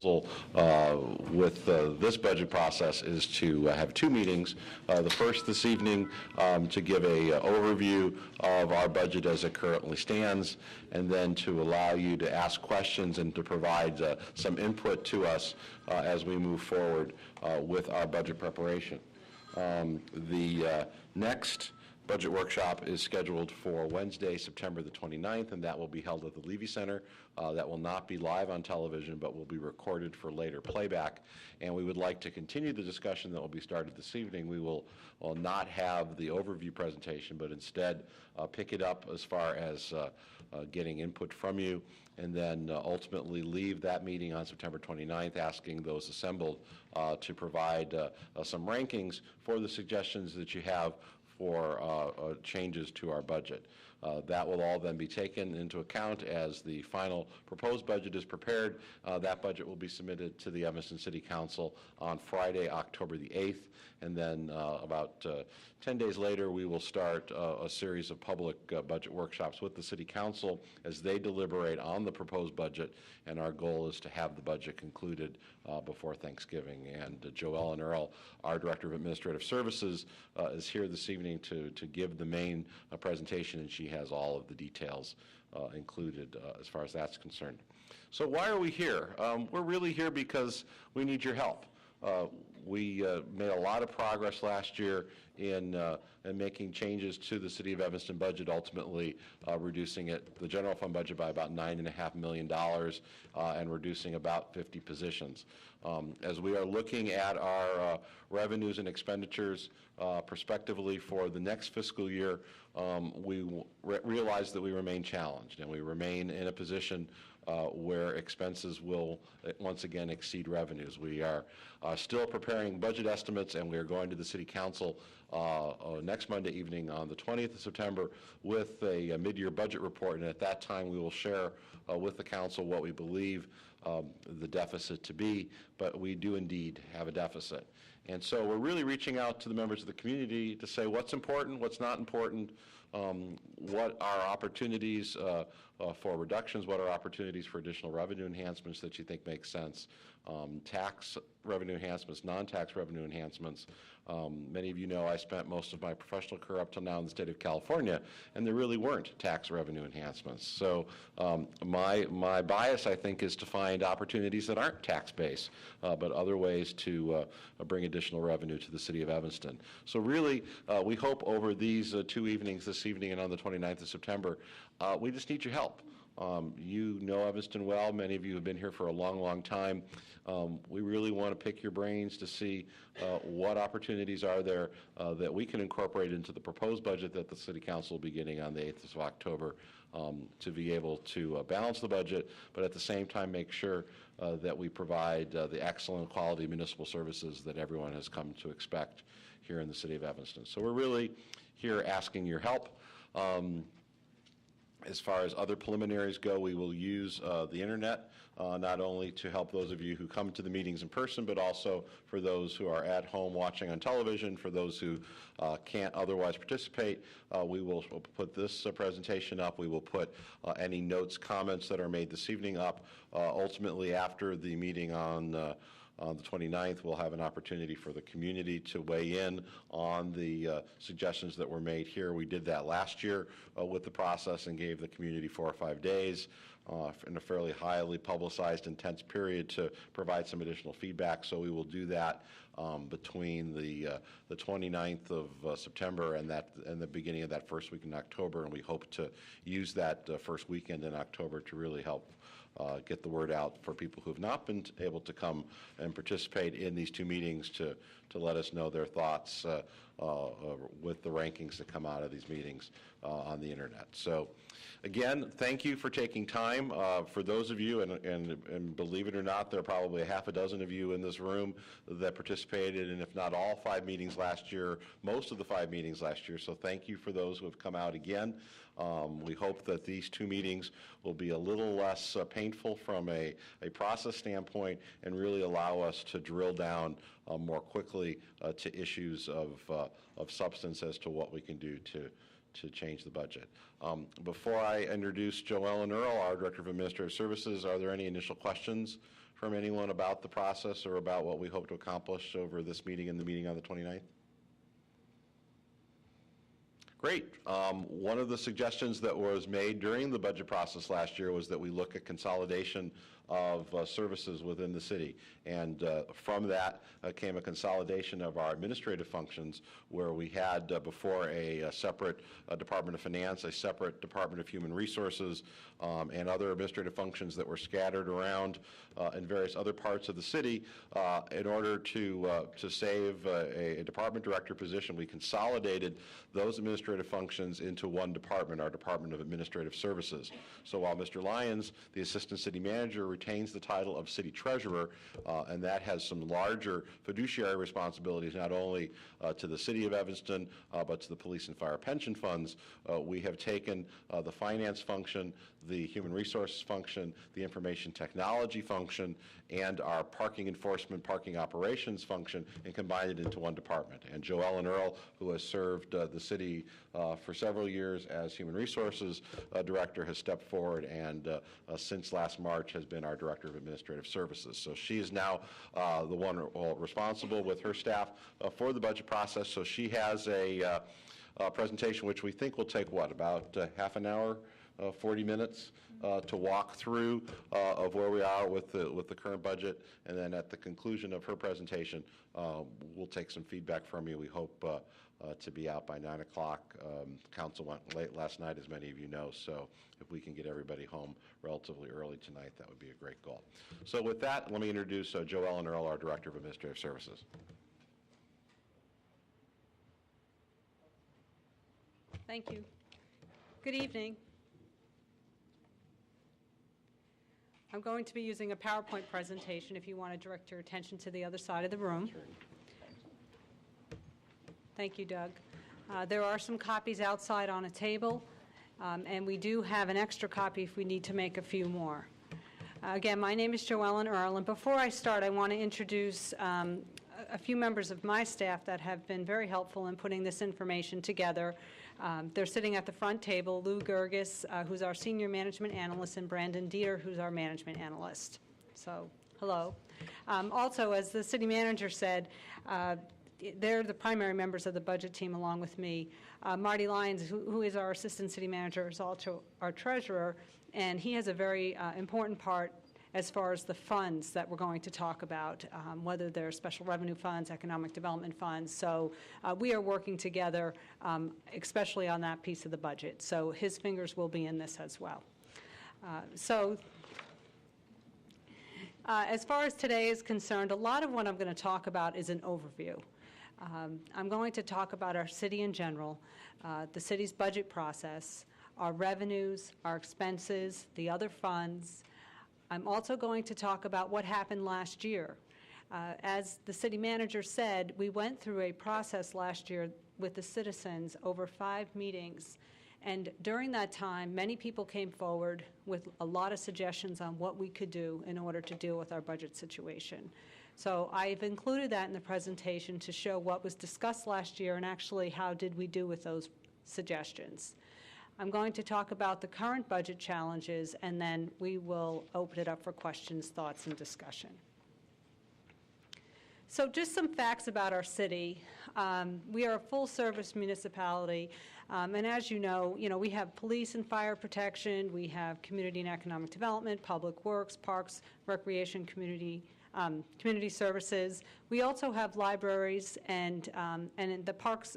with this budget process is to have two meetings. The first this evening to give a overview of our budget as it currently stands, and then to allow you to ask questions and to provide some input to us as we move forward with our budget preparation. The next budget workshop is scheduled for Wednesday, September the 29th, and that will be held at the Levy Center. That will not be live on television, but will be recorded for later playback. And we would like to continue the discussion that will be started this evening. We will not have the overview presentation, but instead pick it up as far as getting input from you, and then ultimately leave that meeting on September 29th asking those assembled to provide some rankings for the suggestions that you have for changes to our budget. That will all then be taken into account as the final proposed budget is prepared. That budget will be submitted to the Evanston City Council on Friday, October the 8th, and then about 10 days later we will start a series of public budget workshops with the City Council as they deliberate on the proposed budget, and our goal is to have the budget concluded before Thanksgiving. And Joellen Earl, our Director of Administrative Services, is here this evening to give the main presentation, and she has all of the details included as far as that's concerned. So why are we here? We're really here because we need your help. We made a lot of progress last year in making changes to the City of Evanston budget, ultimately reducing the general fund budget by about $9.5 million and reducing about 50 positions. As we are looking at our revenues and expenditures prospectively for the next fiscal year, we realize that we remain challenged, and we remain in a position where expenses will once again exceed revenues. We are still preparing budget estimates, and we are going to the City Council next Monday evening on the 20th of September with a mid-year budget report, and at that time we will share with the Council what we believe the deficit to be, but we do indeed have a deficit. And so we're really reaching out to the members of the community to say what's important, what's not important, what are opportunities for reductions, what are opportunities for additional revenue enhancements that you think make sense, tax revenue enhancements, non-tax revenue enhancements. Many of you know I spent most of my professional career up till now in the state of California, and there really weren't tax revenue enhancements. So my bias, I think, is to find opportunities that aren't tax-based, but other ways to bring additional revenue to the city of Evanston. So really, we hope over these two evenings, this evening and on the 29th of September, we just need your help. You know Evanston well. Many of you have been here for a long, long time. We really want to pick your brains to see what opportunities are there that we can incorporate into the proposed budget that the City Council will be getting on the 8th of October to be able to balance the budget, but at the same time make sure that we provide the excellent quality municipal services that everyone has come to expect here in the city of Evanston. So we're really here asking your help. As far as other preliminaries go, we will use the internet, not only to help those of you who come to the meetings in person, but also for those who are at home watching on television, for those who can't otherwise participate. We will put this presentation up. We will put any notes, comments that are made this evening up. Ultimately, after the meeting on the 29th, we'll have an opportunity for the community to weigh in on the suggestions that were made here. We did that last year with the process and gave the community 4 or 5 days in a fairly highly publicized, intense period to provide some additional feedback. So we will do that between the 29th of September and the beginning of that first week in October, and we hope to use that first weekend in October to really help get the word out for people who have not been able to come and participate in these two meetings to let us know their thoughts with the rankings that come out of these meetings on the internet. So again, thank you for taking time. For those of you, and believe it or not, there are probably a half a dozen of you in this room that participated, and if not all 5 meetings last year, most of the 5 meetings last year. So thank you for those who have come out again. We hope that these two meetings will be a little less painful from a process standpoint and really allow us to drill down more quickly to issues of substance as to what we can do to change the budget. Before I introduce Joellen Earl, our Director of Administrative Services, are there any initial questions from anyone about the process or about what we hope to accomplish over this meeting and the meeting on the 29th? Great. One of the suggestions that was made during the budget process last year was that we look at consolidation of services within the city. And from that came a consolidation of our administrative functions, where we had before a separate Department of Finance, a separate Department of Human Resources, and other administrative functions that were scattered around in various other parts of the city. In order to save a department director position, we consolidated those administrative functions into one department, our Department of Administrative Services. So while Mr. Lyons, the Assistant City Manager, retains the title of City Treasurer, and that has some larger fiduciary responsibilities, not only to the City of Evanston, but to the police and fire pension funds, we have taken the finance function, the human resources function, the information technology function, and our parking enforcement, parking operations function, and combined it into one department. And Joellen Earl, who has served the city for several years as Human Resources Director, has stepped forward and since last March has been our Director of Administrative Services. So she is now the one responsible with her staff for the budget process. So she has a presentation which we think will take, what, about half an hour? 40 minutes to walk through of where we are with the current budget, and then at the conclusion of her presentation, we'll take some feedback from you. We hope to be out by 9 o'clock. Council went late last night, as many of you know, so if we can get everybody home relatively early tonight, that would be a great goal. So with that, let me introduce Joellen Earl, our Director of Administrative Services. Thank you. Good evening. I'm going to be using a PowerPoint presentation if you want to direct your attention to the other side of the room. Sure. Thank you, Doug. There are some copies outside on a table, and we do have an extra copy if we need to make a few more. Again, my name is Joellen Earl, and before I start, I want to introduce a few members of my staff that have been very helpful in putting this information together. They're sitting at the front table: Lou Gerges, who's our Senior Management Analyst, and Brandon Dieter, who's our Management Analyst. So, hello. Also, as the City Manager said, they're the primary members of the budget team along with me. Marty Lyons, who is our Assistant City Manager, is also our Treasurer, and he has a very important part as far as the funds that we're going to talk about, whether they're special revenue funds, economic development funds. So we are working together, especially on that piece of the budget. So his fingers will be in this as well. As far as today is concerned, a lot of what I'm going to talk about is an overview. I'm going to talk about our city in general, the city's budget process, our revenues, our expenses, the other funds. I'm also going to talk about what happened last year. As the city manager said, we went through a process last year with the citizens over 5 meetings. And during that time, many people came forward with a lot of suggestions on what we could do in order to deal with our budget situation. So I've included that in the presentation to show what was discussed last year and actually how did we do with those suggestions. I'm going to talk about the current budget challenges, and then we will open it up for questions, thoughts, and discussion. So just some facts about our city. We are a full-service municipality, and as you know, we have police and fire protection, we have community and economic development, public works, parks, recreation, community services. We also have libraries, and in the parks,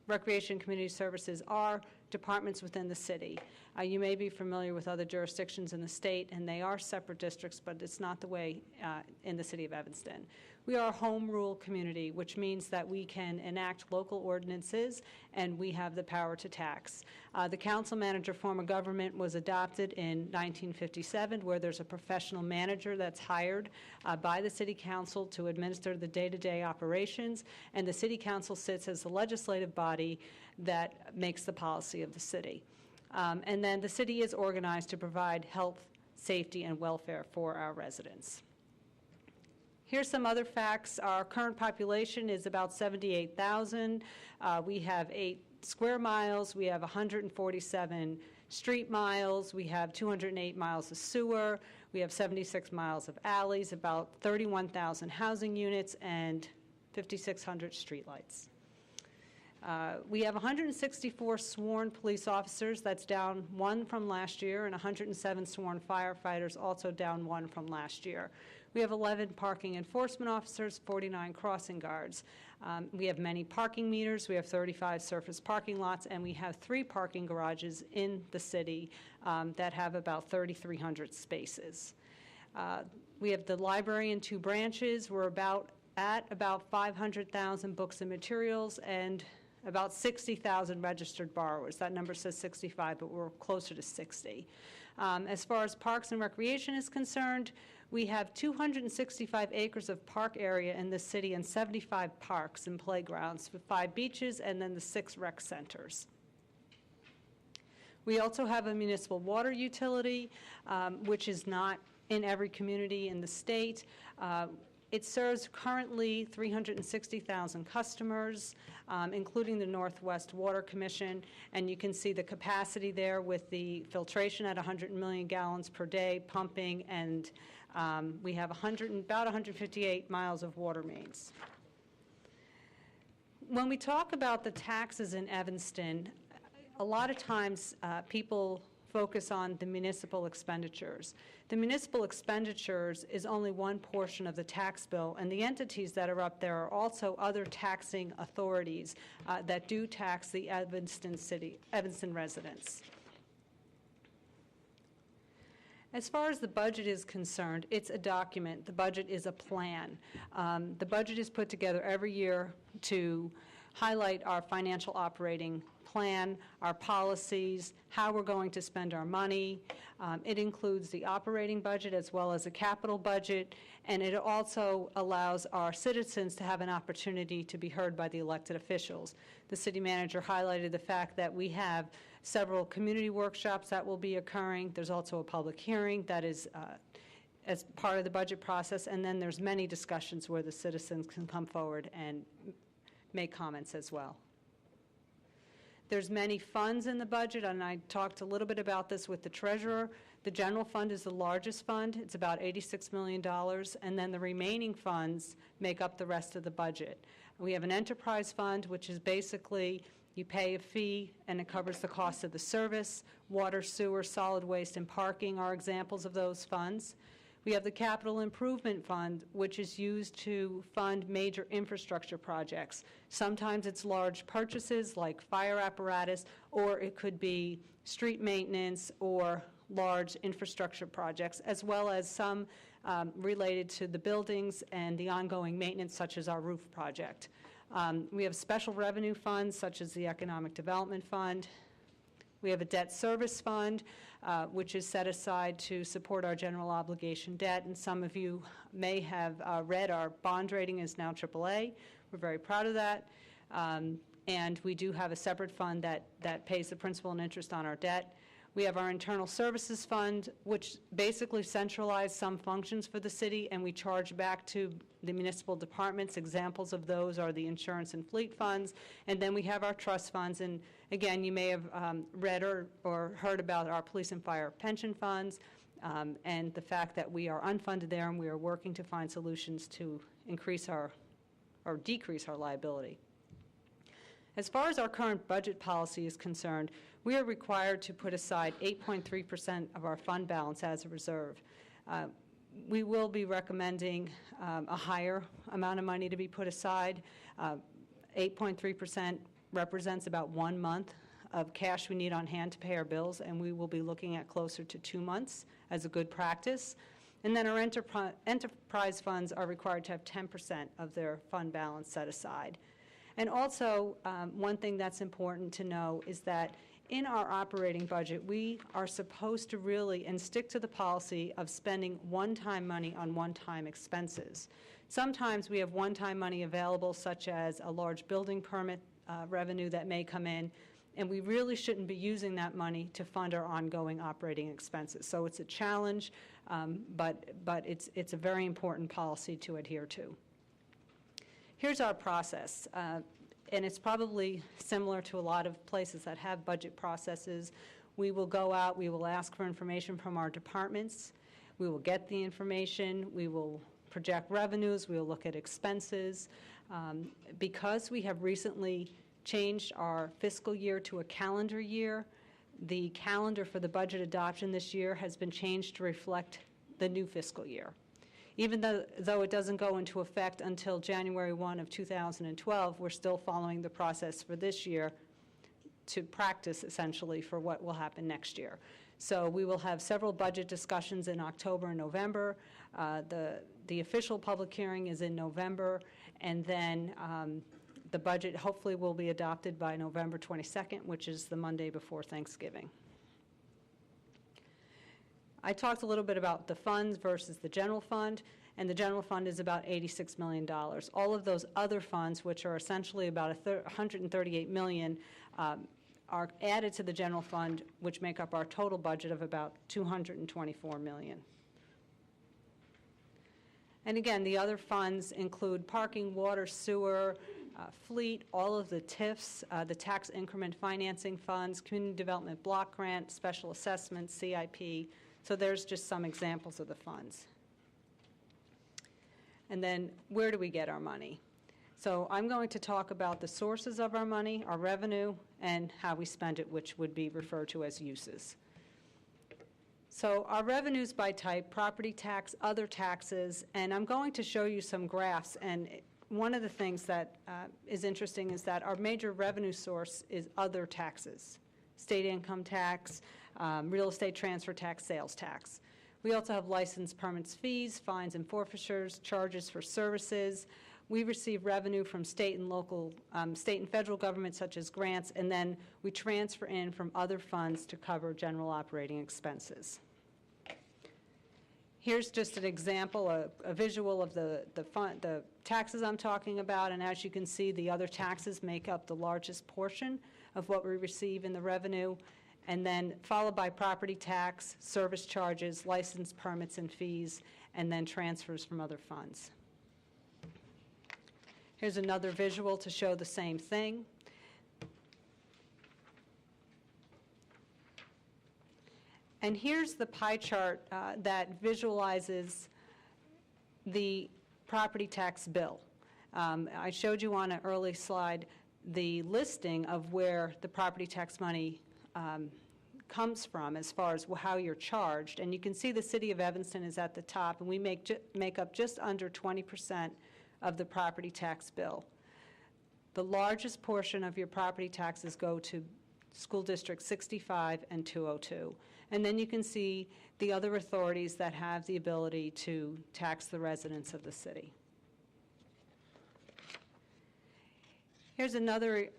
recreation, community services are departments within the city. You may be familiar with other jurisdictions in the state, and they are separate districts, but it's not the way in the city of Evanston. We are a home rule community, which means that we can enact local ordinances, and we have the power to tax. The council manager form of government was adopted in 1957, where there's a professional manager that's hired by the city council to administer the day-to-day operations, and the city council sits as the legislative body that makes the policy of the city. And then the city is organized to provide health, safety, and welfare for our residents. Here's some other facts. Our current population is about 78,000. We have 8 square miles. We have 147 street miles, we have 208 miles of sewer, we have 76 miles of alleys, about 31,000 housing units, and 5,600 streetlights. We have 164 sworn police officers, that's down 1 from last year, and 107 sworn firefighters, also down 1 from last year. We have 11 parking enforcement officers, 49 crossing guards. We have many parking meters, we have 35 surface parking lots, and we have 3 parking garages in the city that have about 3,300 spaces. We have the library in 2 branches. We're at about 500,000 books and materials and about 60,000 registered borrowers. That number says 65, but we're closer to 60. As far as parks and recreation is concerned, we have 265 acres of park area in the city and 75 parks and playgrounds with 5 beaches and then the 6 rec centers. We also have a municipal water utility, which is not in every community in the state. It serves currently 360,000 customers, including the Northwest Water Commission, and you can see the capacity there with the filtration at 100 million gallons per day, pumping, and we have about 158 miles of water mains. When we talk about the taxes in Evanston, a lot of times people focus on the municipal expenditures. The municipal expenditures is only one portion of the tax bill, and the entities that are up there are also other taxing authorities that do tax the Evanston residents. As far as the budget is concerned, it's a document. The budget is a plan. The budget is put together every year to highlight our financial operating plan, our policies, how we're going to spend our money. It includes the operating budget as well as a capital budget, and it also allows our citizens to have an opportunity to be heard by the elected officials. The city manager highlighted the fact that we have several community workshops that will be occurring. There's also a public hearing that is as part of the budget process, and then there's many discussions where the citizens can come forward and make comments as well. There's many funds in the budget, and I talked a little bit about this with the treasurer. The general fund is the largest fund. It's about $86 million, and then the remaining funds make up the rest of the budget. We have an enterprise fund, which is basically you pay a fee, and it covers the cost of the service. Water, sewer, solid waste, and parking are examples of those funds. We have the Capital Improvement Fund, which is used to fund major infrastructure projects. Sometimes it's large purchases like fire apparatus, or it could be street maintenance or large infrastructure projects, as well as some related to the buildings and the ongoing maintenance, such as our roof project. We have special revenue funds, such as the Economic Development Fund. We have a debt service fund, which is set aside to support our general obligation debt, and some of you may have read our bond rating is now AAA. We're very proud of that. And we do have a separate fund that pays the principal and interest on our debt. We have our internal services fund, which basically centralizes some functions for the city, and we charge back to the municipal departments. Examples of those are the insurance and fleet funds. And then we have our trust funds. And again, you may have read or heard about our police and fire pension funds and the fact that we are unfunded there, and we are working to find solutions to increase or decrease our liability. As far as our current budget policy is concerned, we are required to put aside 8.3% of our fund balance as a reserve. We will be recommending a higher amount of money to be put aside. 8.3% represents about 1 month of cash we need on hand to pay our bills, and we will be looking at closer to 2 months as a good practice. And then our enterprise funds are required to have 10% of their fund balance set aside. And also, one thing that's important to know is that in our operating budget, we are supposed to really and stick to the policy of spending one-time money on one-time expenses. Sometimes we have one-time money available, such as a large building permit revenue that may come in, and we really shouldn't be using that money to fund our ongoing operating expenses. So it's a challenge, but it's a very important policy to adhere to. Here's our process, and it's probably similar to a lot of places that have budget processes. We will go out, we will ask for information from our departments, we will get the information, we will project revenues, we will look at expenses. Because we have recently changed our fiscal year to a calendar year, the calendar for the budget adoption this year has been changed to reflect the new fiscal year. Even though it doesn't go into effect until January 1 of 2012, we're still following the process for this year to practice essentially for what will happen next year. So we will have several budget discussions in October and November. The official public hearing is in November, and then the budget hopefully will be adopted by November 22nd, which is the Monday before Thanksgiving. I talked a little bit about the funds versus the general fund, and the general fund is about $86 million. All of those other funds, which are essentially about $138 million, are added to the general fund, which make up our total budget of about $224 million. And again, the other funds include parking, water, sewer, fleet, all of the TIFs, the tax increment financing funds, community development block grant, special assessments, CIP. So there's just some examples of the funds. And then where do we get our money? So I'm going to talk about the sources of our money, our revenue, and how we spend it, which would be referred to as uses. So our revenues by type: property tax, other taxes, and I'm going to show you some graphs. And one of the things that is interesting is that our major revenue source is other taxes: state income tax, real estate transfer tax, sales tax. We also have license, permits, fees, fines and forfeitures, charges for services. We receive revenue from state and local, state and federal government, such as grants, and then we transfer in from other funds to cover general operating expenses. Here's just an example, a visual of the taxes I'm talking about, and as you can see, the other taxes make up the largest portion of what we receive in the revenue, and then followed by property tax, service charges, license, permits, and fees, and then transfers from other funds. Here's another visual to show the same thing. And here's the pie chart that visualizes the property tax bill. I showed you on an early slide the listing of where the property tax money comes from as far as how you're charged. And you can see the city of Evanston is at the top, and we make up just under 20% of the property tax bill. The largest portion of your property taxes go to School District 65 and 202. And then you can see the other authorities that have the ability to tax the residents of the city. Here's another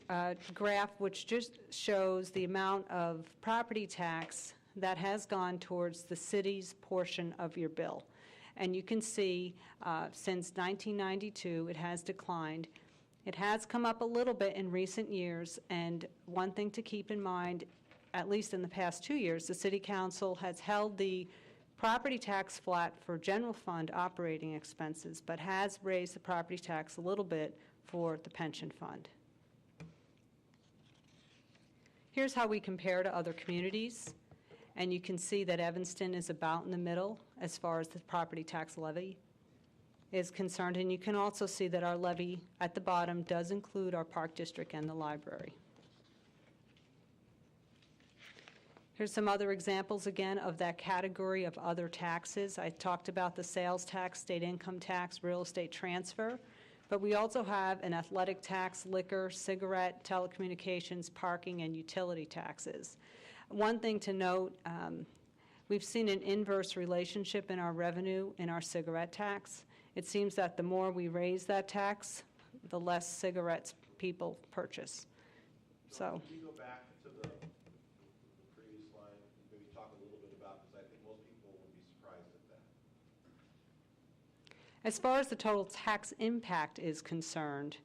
graph which just shows the amount of property tax that has gone towards the city's portion of your bill. And you can see since 1992 it has declined. It has come up a little bit in recent years, and one thing to keep in mind, at least in the past 2 years, the City Council has held the property tax flat for general fund operating expenses, but has raised the property tax a little bit for the pension fund. Here's how we compare to other communities, and you can see that Evanston is about in the middle as far as the property tax levy is concerned, and you can also see that our levy at the bottom does include our park district and the library. Here's some other examples again of that category of other taxes. I talked about the sales tax, state income tax, real estate transfer, but we also have an athletic tax, liquor, cigarette, telecommunications, parking, and utility taxes. One thing to note, we've seen an inverse relationship in our revenue in our cigarette tax. It seems that the more we raise that tax, the less cigarettes people purchase. So. Can you go back to the previous slide, maybe talk a little bit about, because I think most people would be surprised at that. As far as the total tax impact is concerned,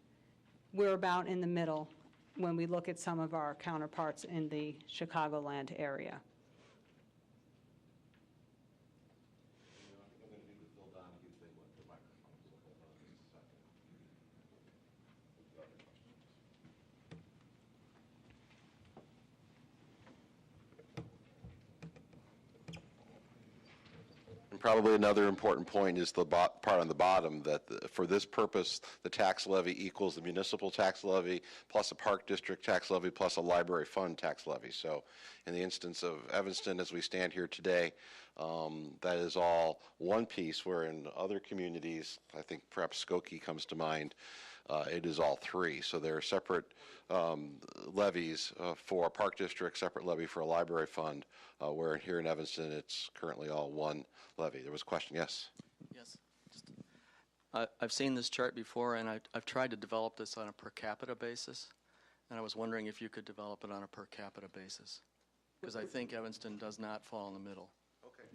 we're about in the middle when we look at some of our counterparts in the Chicagoland area. And probably another important point is the part on the bottom, that for this purpose, the tax levy equals the municipal tax levy plus a park district tax levy plus a library fund tax levy. So in the instance of Evanston, as we stand here today, that is all one piece, where in other communities, I think perhaps Skokie comes to mind, it is all three. So there are separate levies for a park district, separate levy for a library fund, where here in Evanston it's currently all one levy. There was a question, yes? Yes. I've seen this chart before, and I've tried to develop this on a per capita basis, and I was wondering if you could develop it on a per capita basis, because I think Evanston does not fall in the middle.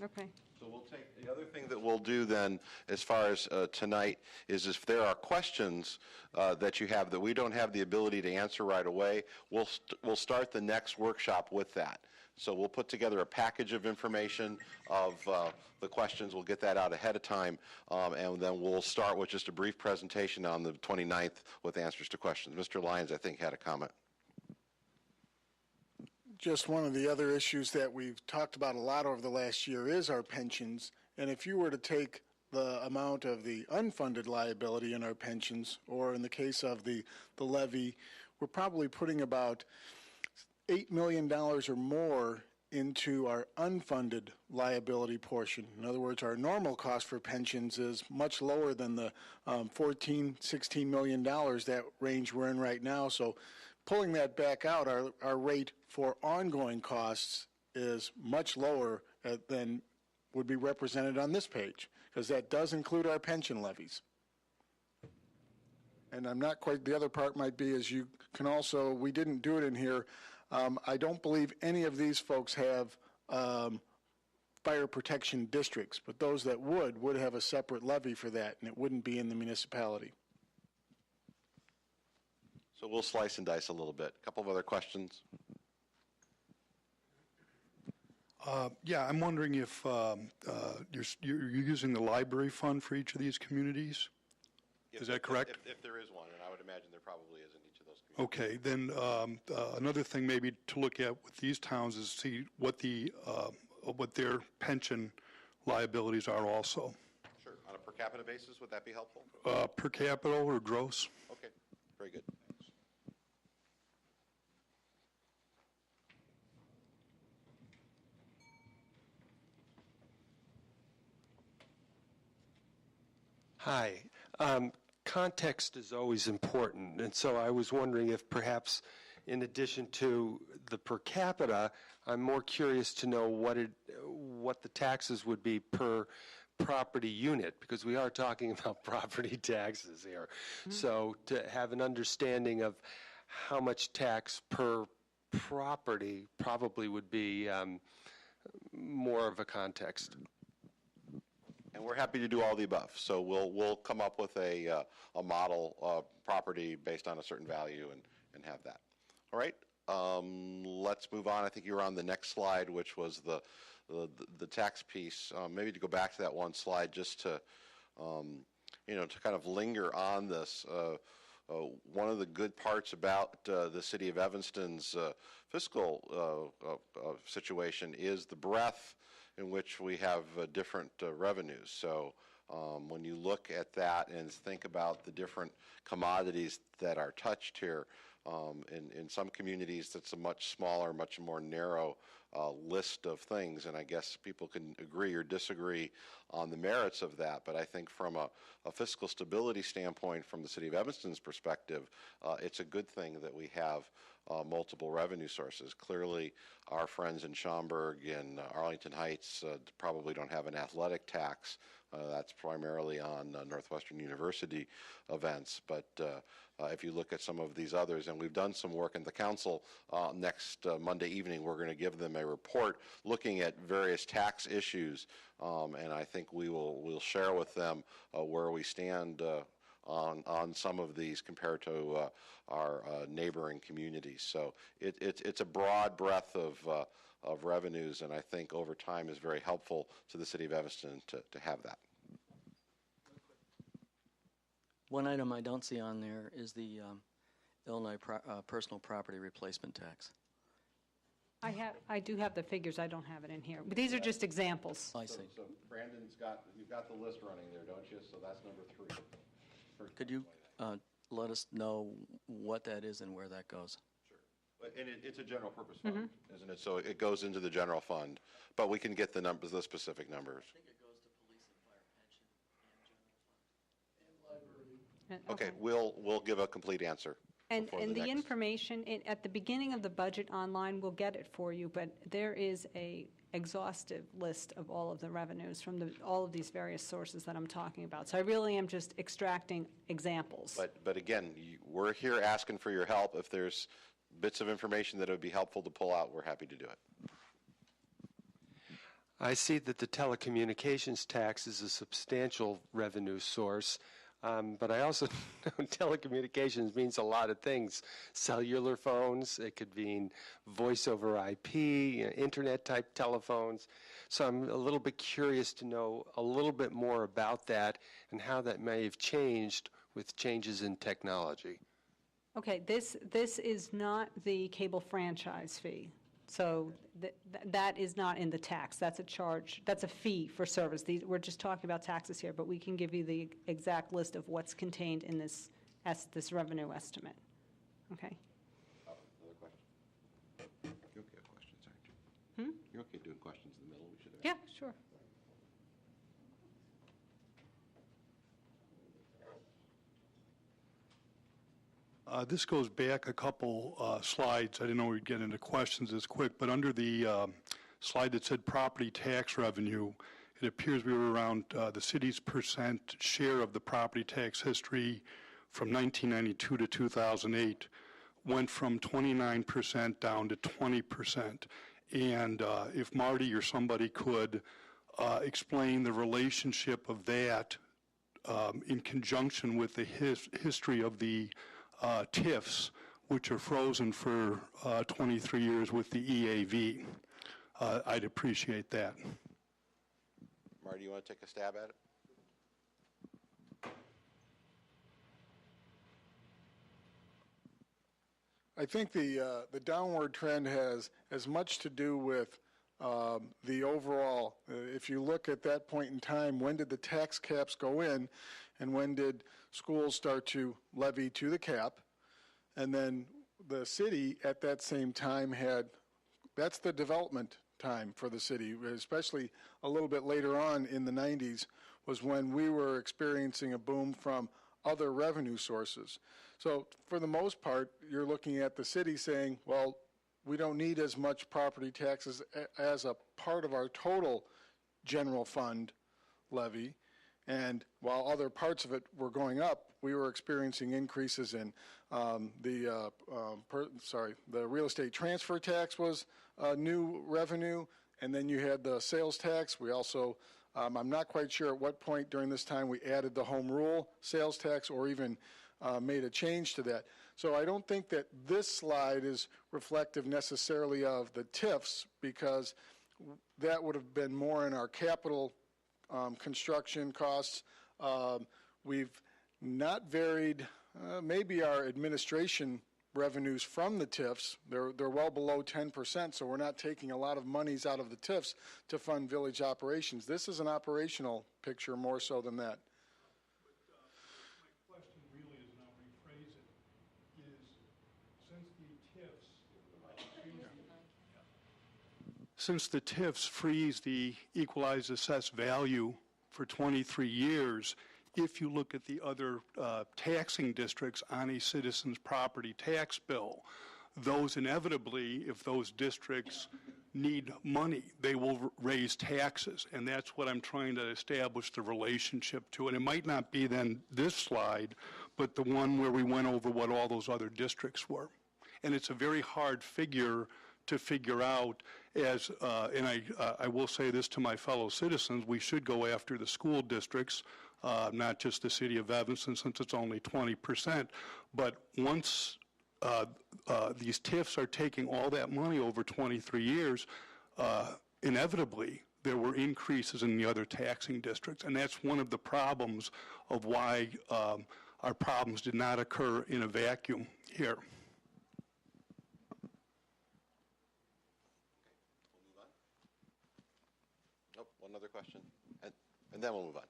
Okay. So we'll take, the other thing that we'll do then, as far as tonight, is if there are questions that you have that we don't have the ability to answer right away, we'll start the next workshop with that. So we'll put together a package of information of the questions. We'll get that out ahead of time, and then we'll start with just a brief presentation on the 29th with answers to questions. Mr. Lyons, I think, had a comment. Just one of the other issues that we've talked about a lot over the last year is our pensions. And if you were to take the amount of the unfunded liability in our pensions, or in the case of the levy, we're probably putting about $8 million or more into our unfunded liability portion. In other words, our normal cost for pensions is much lower than the $14–16 million, that range we're in right now. So pulling that back out, our rate for ongoing costs is much lower than would be represented on this page, because that does include our pension levies. And I'm not quite, the other part might be, is you can also, we didn't do it in here, I don't believe any of these folks have fire protection districts, but those that would have a separate levy for that, and it wouldn't be in the municipality. So we'll slice and dice a little bit. A couple of other questions. Yeah, I'm wondering if you're using the library fund for each of these communities? Is that correct? If there is one, and I would imagine there probably is in each of those communities. Okay, then another thing maybe to look at with these towns is see what their pension liabilities are also. Sure. On a per capita basis, would that be helpful? Per capita or gross? Okay, very good. Hi. Context is always important, and so I was wondering if perhaps in addition to the per capita, I'm more curious to know what the taxes would be per property unit, because we are talking about property taxes here. Mm-hmm. So to have an understanding of how much tax per property probably would be more of a context. And we're happy to do all the above. So we'll come up with a model property based on a certain value and have that. All right. Let's move on. I think you were on the next slide, which was the tax piece. Maybe to go back to that one slide, just to to kind of linger on this. One of the good parts about the city of Evanston's fiscal situation is the breadth in which we have different revenues. So when you look at that and think about the different commodities that are touched here, in some communities that's a much smaller, much more narrow list of things, and I guess people can agree or disagree on the merits of that, but I think from a fiscal stability standpoint, from the city of Evanston's perspective, it's a good thing that we have multiple revenue sources. Clearly, our friends in Schaumburg and Arlington Heights probably don't have an athletic tax. That's primarily on Northwestern University events. But if you look at some of these others, and we've done some work in the council, next Monday evening we're going to give them a report looking at various tax issues, and I think we'll share with them where we stand on some of these compared to our neighboring communities. So it's a broad breadth of revenues, and I think over time is very helpful to the city of Evanston to have that. One item I don't see on there is the Illinois personal property replacement tax. I do have the figures, I don't have it in here. But these are just examples. I see. So Brandon's you've got the list running there, don't you? So that's number 3. Could you let us know what that is and where that goes? And it's a general purpose fund, isn't it? So it goes into the general fund, but we can get the numbers, the specific numbers. I think it goes to police and fire pension and general fund. Okay, we'll give a complete answer. And before the next- information, at the beginning of the budget online, we'll get it for you, but there is a exhaustive list of all of the revenues from all of these various sources that I'm talking about. So I really am just extracting examples. But again, we're here asking for your help. If there's bits of information that would be helpful to pull out, we're happy to do it. I see that the telecommunications tax is a substantial revenue source, but I also know telecommunications means a lot of things. Cellular phones, it could mean voice over IP, internet-type telephones. So I'm a little bit curious to know a little bit more about that and how that may have changed with changes in technology. Okay, this is not the cable franchise fee. So that is not in the tax. That's a charge, that's a fee for service. We're just talking about taxes here, but we can give you the exact list of what's contained in this revenue estimate. Okay? Another question? You're okay with questions, aren't you? You're okay doing questions in the middle? We should have. Yeah, sure. This goes back a couple slides. I didn't know we'd get into questions this quick, but under the slide that said property tax revenue, it appears we were around the city's percent share of the property tax history from 1992 to 2008 went from 29% down to 20%. And if Marty or somebody could explain the relationship of that in conjunction with the history of the TIFs, which are frozen for 23 years with the EAV. I'd appreciate that. Marty, you want to take a stab at it? I think the downward trend has as much to do with the overall, if you look at that point in time, when did the tax caps go in and when did schools start to levy to the cap? And then the city at that same time that's the development time for the city, especially a little bit later on in the 90s was when we were experiencing a boom from other revenue sources. So for the most part, you're looking at the city saying, well, we don't need as much property taxes as a part of our total general fund levy. And while other parts of it were going up, we were experiencing increases in the real estate transfer tax was new revenue, and then you had the sales tax. We also, I'm not quite sure at what point during this time we added the home rule sales tax or even made a change to that. So I don't think that this slide is reflective necessarily of the TIFs because that would have been more in our capital construction costs. We've not varied, maybe our administration revenues from the TIFs. They're well below 10%, so we're not taking a lot of monies out of the TIFs to fund village operations. This is an operational picture more so than that. My question really is, and I'll rephrase it, is since the TIFs freeze the equalized assessed value for 23 years, if you look at the other taxing districts on a citizen's property tax bill, those inevitably, if those districts need money, they will raise taxes. And that's what I'm trying to establish the relationship to. And it might not be then this slide, but the one where we went over what all those other districts were. And it's a very hard figure to figure out as, and I will say this to my fellow citizens, we should go after the school districts, not just the city of Evanston since it's only 20%, but once these TIFs are taking all that money over 23 years, inevitably there were increases in the other taxing districts, and that's one of the problems of why our problems did not occur in a vacuum here. question? And then we'll move on.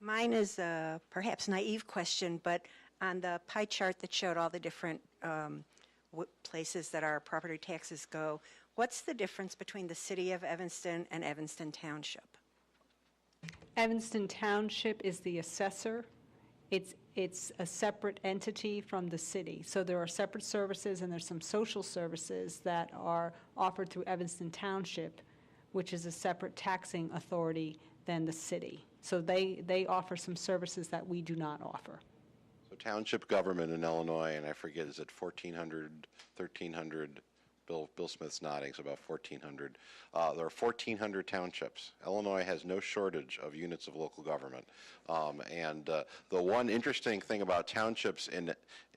Mine is a perhaps naive question, but on the pie chart that showed all the different places that our property taxes go, what's the difference between the city of Evanston and Evanston Township? Evanston Township is the assessor. It's a separate entity from the city. So there are separate services, and there's some social services that are offered through Evanston Township, which is a separate taxing authority than the city. So they offer some services that we do not offer. So township government in Illinois, and I forget, is it 1,400, 1,300? Bill Smith's nodding, so about 1,400. There are 1,400 townships. Illinois has no shortage of units of local government. And the one interesting thing about townships,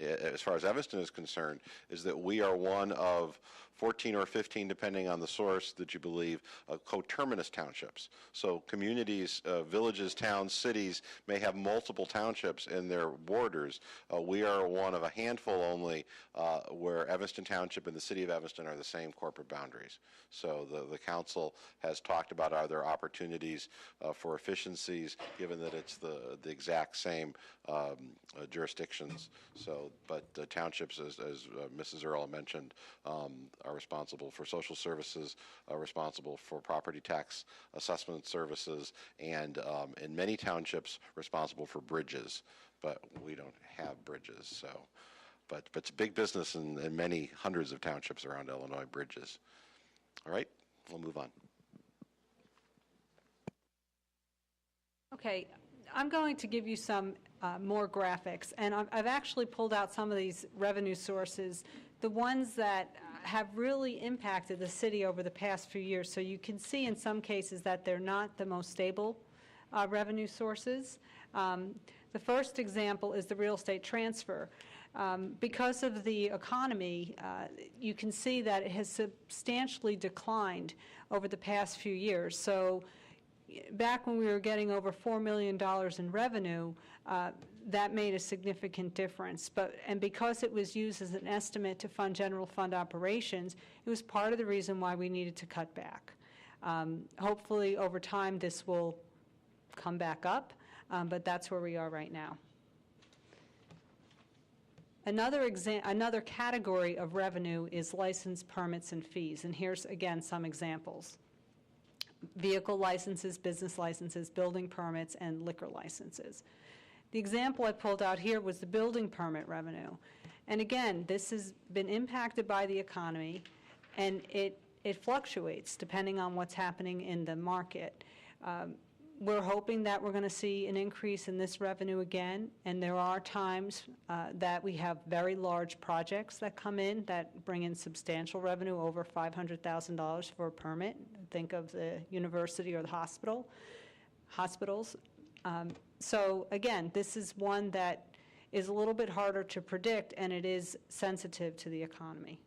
as far as Evanston is concerned, is that we are one of 14 or 15, depending on the source that you believe, coterminous townships. So communities, villages, towns, cities may have multiple townships in their borders. We are one of a handful only where Evanston Township and the city of Evanston are the same corporate boundaries. So the council has talked about are there opportunities for efficiencies, given that it's the exact same jurisdictions. So, but townships, as Mrs. Earl mentioned, are responsible for social services, responsible for property tax assessment services, and in many townships responsible for bridges, but we don't have bridges. So, but it's big business in many hundreds of townships around Illinois, bridges. All right, we'll move on. Okay, I'm going to give you some more graphics, and I've actually pulled out some of these revenue sources, the ones that have really impacted the city over the past few years. So you can see in some cases that they're not the most stable revenue sources. The first example is the real estate transfer. Because of the economy, you can see that it has substantially declined over the past few years. So back when we were getting over $4 million in revenue, that made a significant difference. And because it was used as an estimate to fund general fund operations, it was part of the reason why we needed to cut back. Hopefully, over time, this will come back up, but that's where we are right now. Another category of revenue is license, permits, and fees. And here's, again, some examples. Vehicle licenses, business licenses, building permits, and liquor licenses. The example I pulled out here was the building permit revenue. And again, this has been impacted by the economy, and it fluctuates depending on what's happening in the market. We're hoping that we're going to see an increase in this revenue again, and there are times that we have very large projects that come in that bring in substantial revenue, over $500,000 for a permit. Think of the university or the hospitals. So again, this is one that is a little bit harder to predict, and it is sensitive to the economy.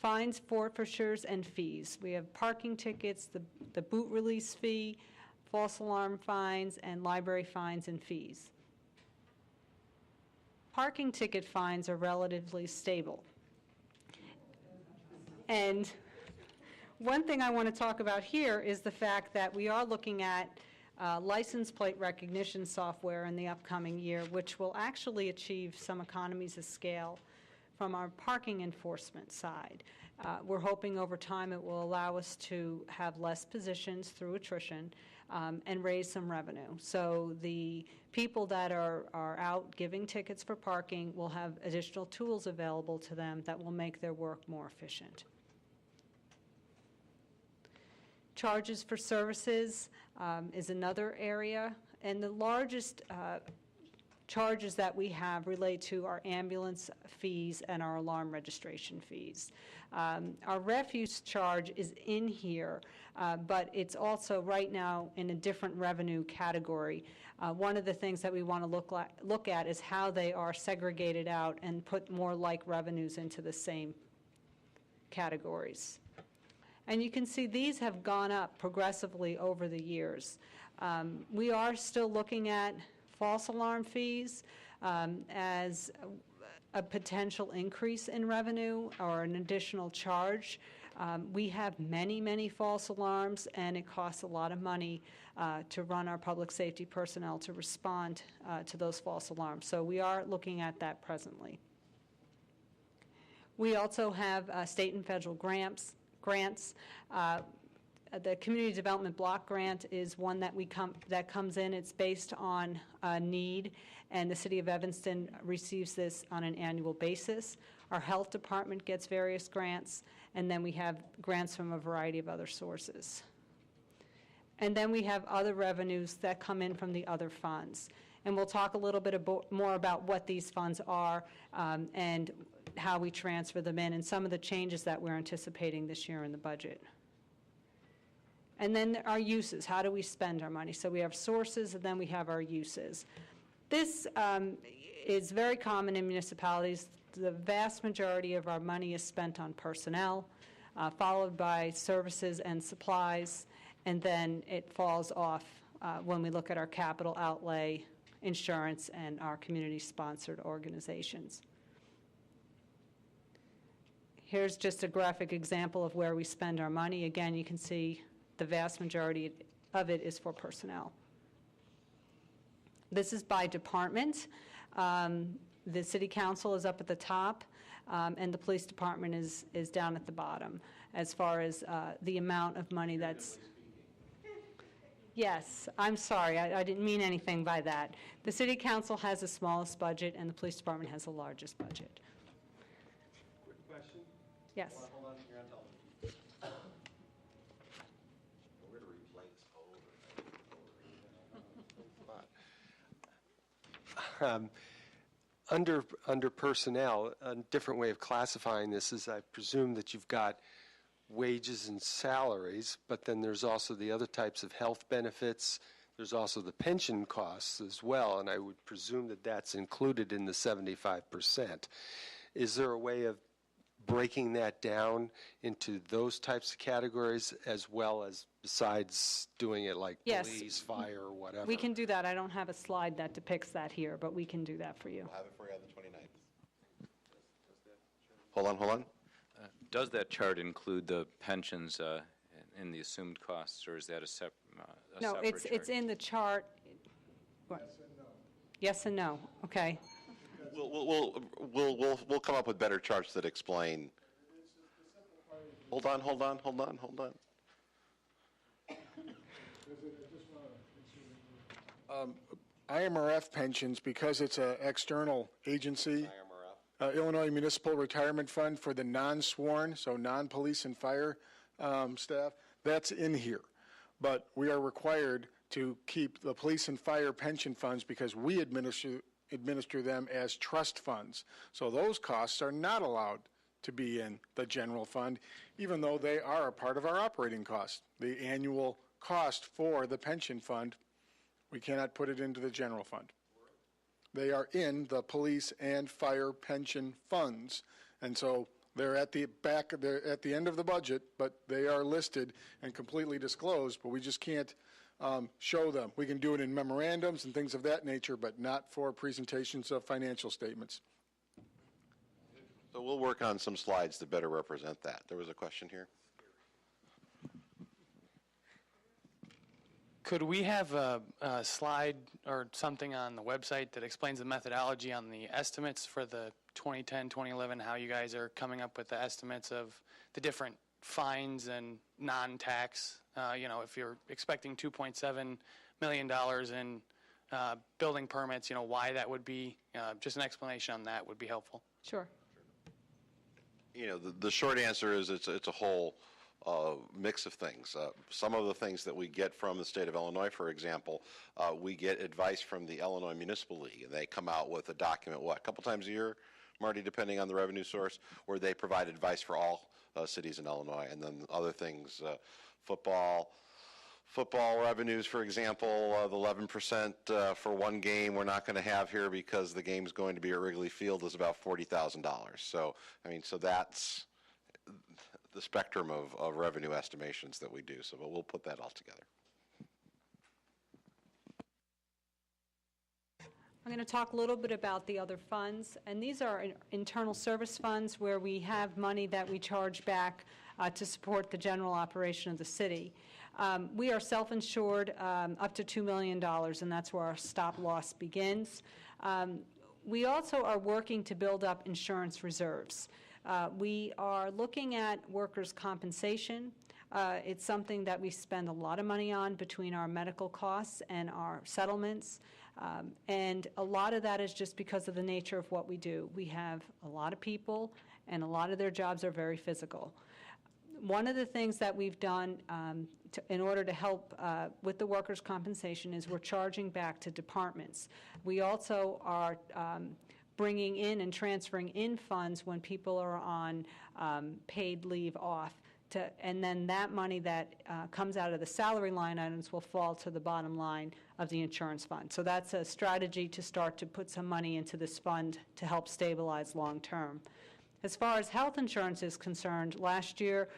Fines, forfeitures, and fees. We have parking tickets, the boot release fee, false alarm fines, and library fines and fees. Parking ticket fines are relatively stable. And one thing I want to talk about here is the fact that we are looking at license plate recognition software in the upcoming year, which will actually achieve some economies of scale from our parking enforcement side. We're hoping over time it will allow us to have less positions through attrition and raise some revenue. So the people that are out giving tickets for parking will have additional tools available to them that will make their work more efficient. Charges for services is another area, and the largest charges that we have relate to our ambulance fees and our alarm registration fees. Our refuse charge is in here, but it's also right now in a different revenue category. One of the things that we want to look at is how they are segregated out and put more like revenues into the same categories. And you can see these have gone up progressively over the years. We are still looking at false alarm fees. as a potential increase in revenue or an additional charge. We have many, many false alarms, and it costs a lot of money to run our public safety personnel to respond to those false alarms. So we are looking at that presently. We also have state and federal grants. The Community Development Block Grant is one that comes in. It's based on need, and the City of Evanston receives this on an annual basis. Our health department gets various grants, and then we have grants from a variety of other sources. And then we have other revenues that come in from the other funds. And we'll talk a little bit more about what these funds are and how we transfer them in and some of the changes that we're anticipating this year in the budget. And then our uses, how do we spend our money? So we have sources, and then we have our uses. This is very common in municipalities. The vast majority of our money is spent on personnel, followed by services and supplies, and then it falls off when we look at our capital outlay, insurance, and our community-sponsored organizations. Here's just a graphic example of where we spend our money. Again, you can see the vast majority of it is for personnel. This is by department. The city council is up at the top, and the police department is down at the bottom as far as the amount of money that's... Yes, I'm sorry, I didn't mean anything by that. The city council has the smallest budget, and the police department has the largest budget. Quick question? Yes. Hold on, you're on television. Under personnel, a different way of classifying this is I presume that you've got wages and salaries, but then there's also the other types of health benefits. There's also the pension costs as well, and I would presume that that's included in the 75%. Is there a way of breaking that down into those types of categories as well as besides doing it like Yes. police, fire, or whatever? We can do that. I don't have a slide that depicts that here, but we can do that for you. We'll have it for you on the 29th. Hold on. Does that chart include the pensions in the assumed costs, or is that a separate No, chart? it's in the chart. What? Yes and no. Okay. We'll come up with better charts that explain. Hold on. IMRF pensions, because it's an external agency, Illinois Municipal Retirement Fund for the non-sworn, so non-police and fire staff, that's in here. But we are required to keep the police and fire pension funds because we administer them as trust funds. So those costs are not allowed to be in the general fund, even though they are a part of our operating cost. The annual cost for the pension fund, we cannot put it into the general fund. They are in the police and fire pension funds, and so they're at the back, they're at the end of the budget, but they are listed and completely disclosed, but we just can't show them. We can do it in memorandums and things of that nature, but not for presentations of financial statements. So we'll work on some slides to better represent that. There was a question here. Could we have a slide or something on the website that explains the methodology on the estimates for the 2010, 2011, how you guys are coming up with the estimates of the different fines and non-tax? If you're expecting $2.7 million in building permits, why that would be, just an explanation on that would be helpful. Sure. The short answer is it's a whole mix of things. Some of the things that we get from the state of Illinois, for example, we get advice from the Illinois Municipal League, and they come out with a document, a couple times a year, Marty, depending on the revenue source, where they provide advice for all cities in Illinois, and then other things, football revenues, for example, the 11% for one game we're not going to have here because the game's going to be at Wrigley Field is about $40,000. So, so that's the spectrum of revenue estimations that we do. So we'll put that all together. I'm going to talk a little bit about the other funds, and these are internal service funds where we have money that we charge back to support the general operation of the city. We are self-insured up to $2 million, and that's where our stop loss begins. We also are working to build up insurance reserves. We are looking at workers' compensation. It's something that we spend a lot of money on between our medical costs and our settlements. And a lot of that is just because of the nature of what we do. We have a lot of people, and a lot of their jobs are very physical. One of the things that we've done in order to help with the workers' compensation is we're charging back to departments. We also are bringing in and transferring in funds when people are on paid leave off. And then that money that comes out of the salary line items will fall to the bottom line of the insurance fund. So that's a strategy to start to put some money into this fund to help stabilize long term. As far as health insurance is concerned, last year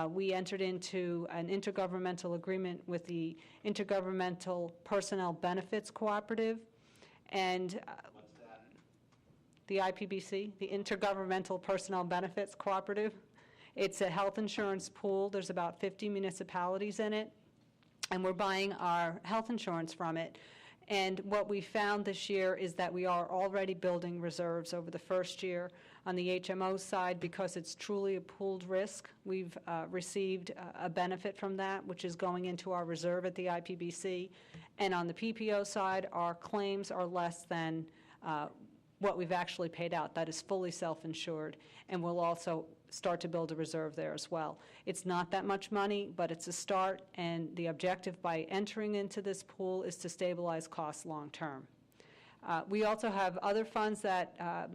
we entered into an intergovernmental agreement with the Intergovernmental Personnel Benefits Cooperative. And what's that? The IPBC, the Intergovernmental Personnel Benefits Cooperative. It's a health insurance pool. There's about 50 municipalities in it, and we're buying our health insurance from it. And what we found this year is that we are already building reserves over the first year. On the HMO side, because it's truly a pooled risk, we've received a benefit from that, which is going into our reserve at the IPBC. And on the PPO side, our claims are less than what we've actually paid out. That is fully self-insured, and we'll also start to build a reserve there as well. It's not that much money, but it's a start, and the objective by entering into this pool is to stabilize costs long term. We also have other funds that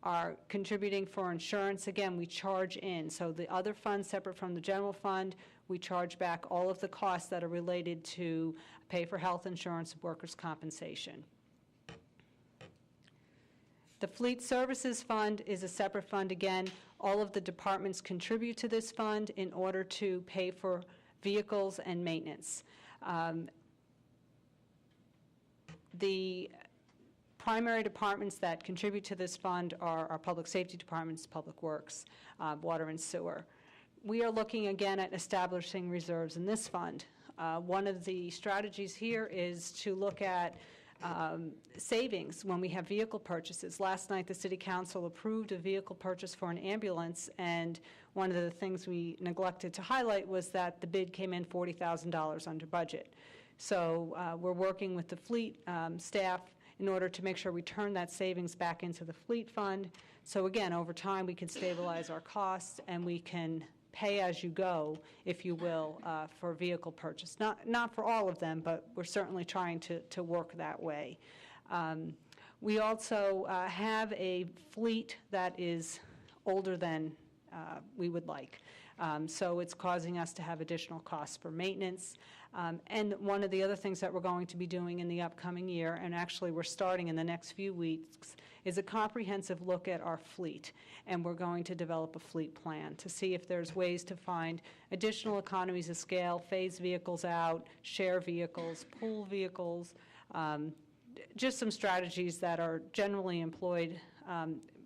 are contributing for insurance. Again, we charge in. So the other funds separate from the general fund, we charge back all of the costs that are related to pay for health insurance, workers' compensation. The Fleet Services Fund is a separate fund. Again, all of the departments contribute to this fund in order to pay for vehicles and maintenance. The primary departments that contribute to this fund are our public safety departments, public works, water and sewer. We are looking again at establishing reserves in this fund. One of the strategies here is to look at savings when we have vehicle purchases. Last night the City Council approved a vehicle purchase for an ambulance, and one of the things we neglected to highlight was that the bid came in $40,000 under budget. So we're working with the fleet staff in order to make sure we turn that savings back into the fleet fund. So again, over time we can stabilize our costs and we can pay as you go, if you will, for vehicle purchase. Not for all of them, but we're certainly trying to work that way. We also have a fleet that is older than we would like. So it's causing us to have additional costs for maintenance. And one of the other things that we're going to be doing in the upcoming year, and actually we're starting in the next few weeks, is a comprehensive look at our fleet. And we're going to develop a fleet plan to see if there's ways to find additional economies of scale, phase vehicles out, share vehicles, pool vehicles, just some strategies that are generally employed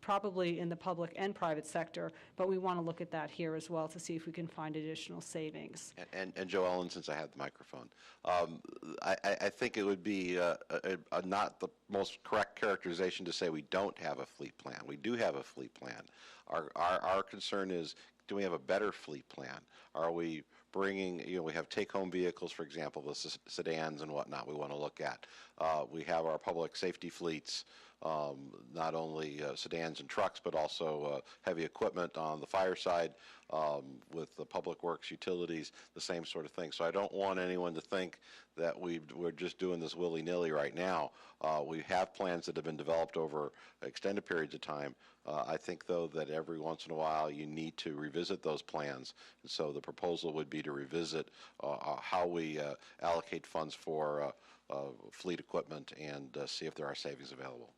probably in the public and private sector, but we want to look at that here as well to see if we can find additional savings. And Joe Ellen, since I have the microphone, I think it would be not the most correct characterization to say we don't have a fleet plan. We do have a fleet plan. Our concern is, do we have a better fleet plan? Are we bringing, we have take-home vehicles, for example, the sedans and whatnot we want to look at. We have our public safety fleets, not only sedans and trucks, but also heavy equipment on the fire side with the public works, utilities, the same sort of thing. So I don't want anyone to think that we're just doing this willy-nilly right now. We have plans that have been developed over extended periods of time. I think, though, that every once in a while you need to revisit those plans. And so the proposal would be to revisit how we allocate funds for fleet equipment and see if there are savings available.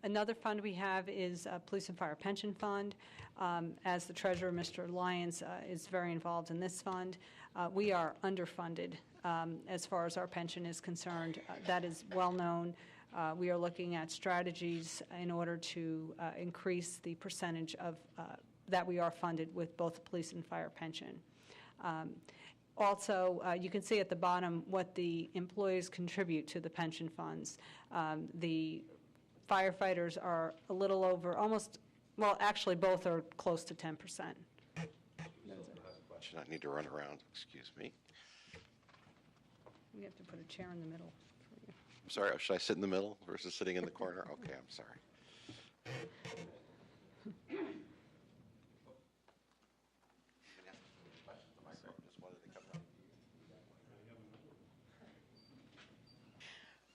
Another fund we have is a Police and Fire Pension Fund. As the treasurer, Mr. Lyons, is very involved in this fund. We are underfunded as far as our pension is concerned. That is well known. We are looking at strategies in order to increase the percentage of that we are funded with both the police and fire pension. Also, you can see at the bottom what the employees contribute to the pension funds. The firefighters are a little over, almost, well, actually both are close to 10%. Question, I need to run around, excuse me. We have to put a chair in the middle for you. I'm sorry, should I sit in the middle versus sitting in the corner? Okay, I'm sorry.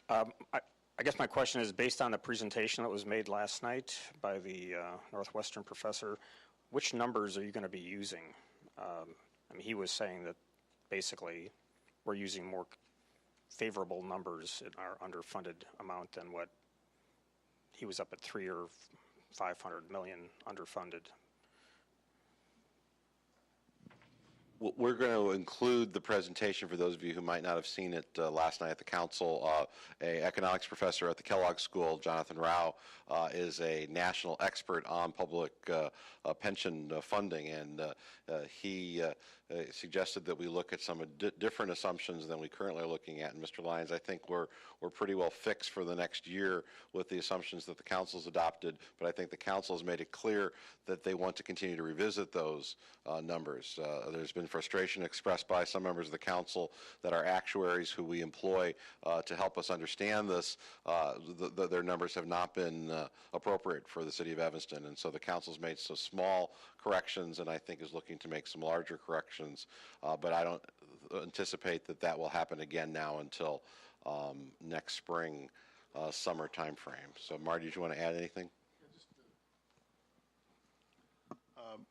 I guess my question is, based on the presentation that was made last night by the Northwestern professor, which numbers are you going to be using? I mean, he was saying that basically we're using more favorable numbers in our underfunded amount than what he was up at 300 or 500 million underfunded. We're going to include the presentation for those of you who might not have seen it last night at the council. An economics professor at the Kellogg School, Jonathan Rao, is a national expert on public pension funding, and he suggested that we look at some different assumptions than we currently are looking at. And Mr. Lyons, I think we're pretty well fixed for the next year with the assumptions that the council's adopted, but I think the council has made it clear that they want to continue to revisit those numbers. There's been frustration expressed by some members of the council that our actuaries who we employ to help us understand this, their numbers have not been appropriate for the city of Evanston, and so the council's made some small corrections and I think is looking to make some larger corrections, but I don't anticipate that that will happen again now until next spring, summer time frame. So Marty, did you want to add anything?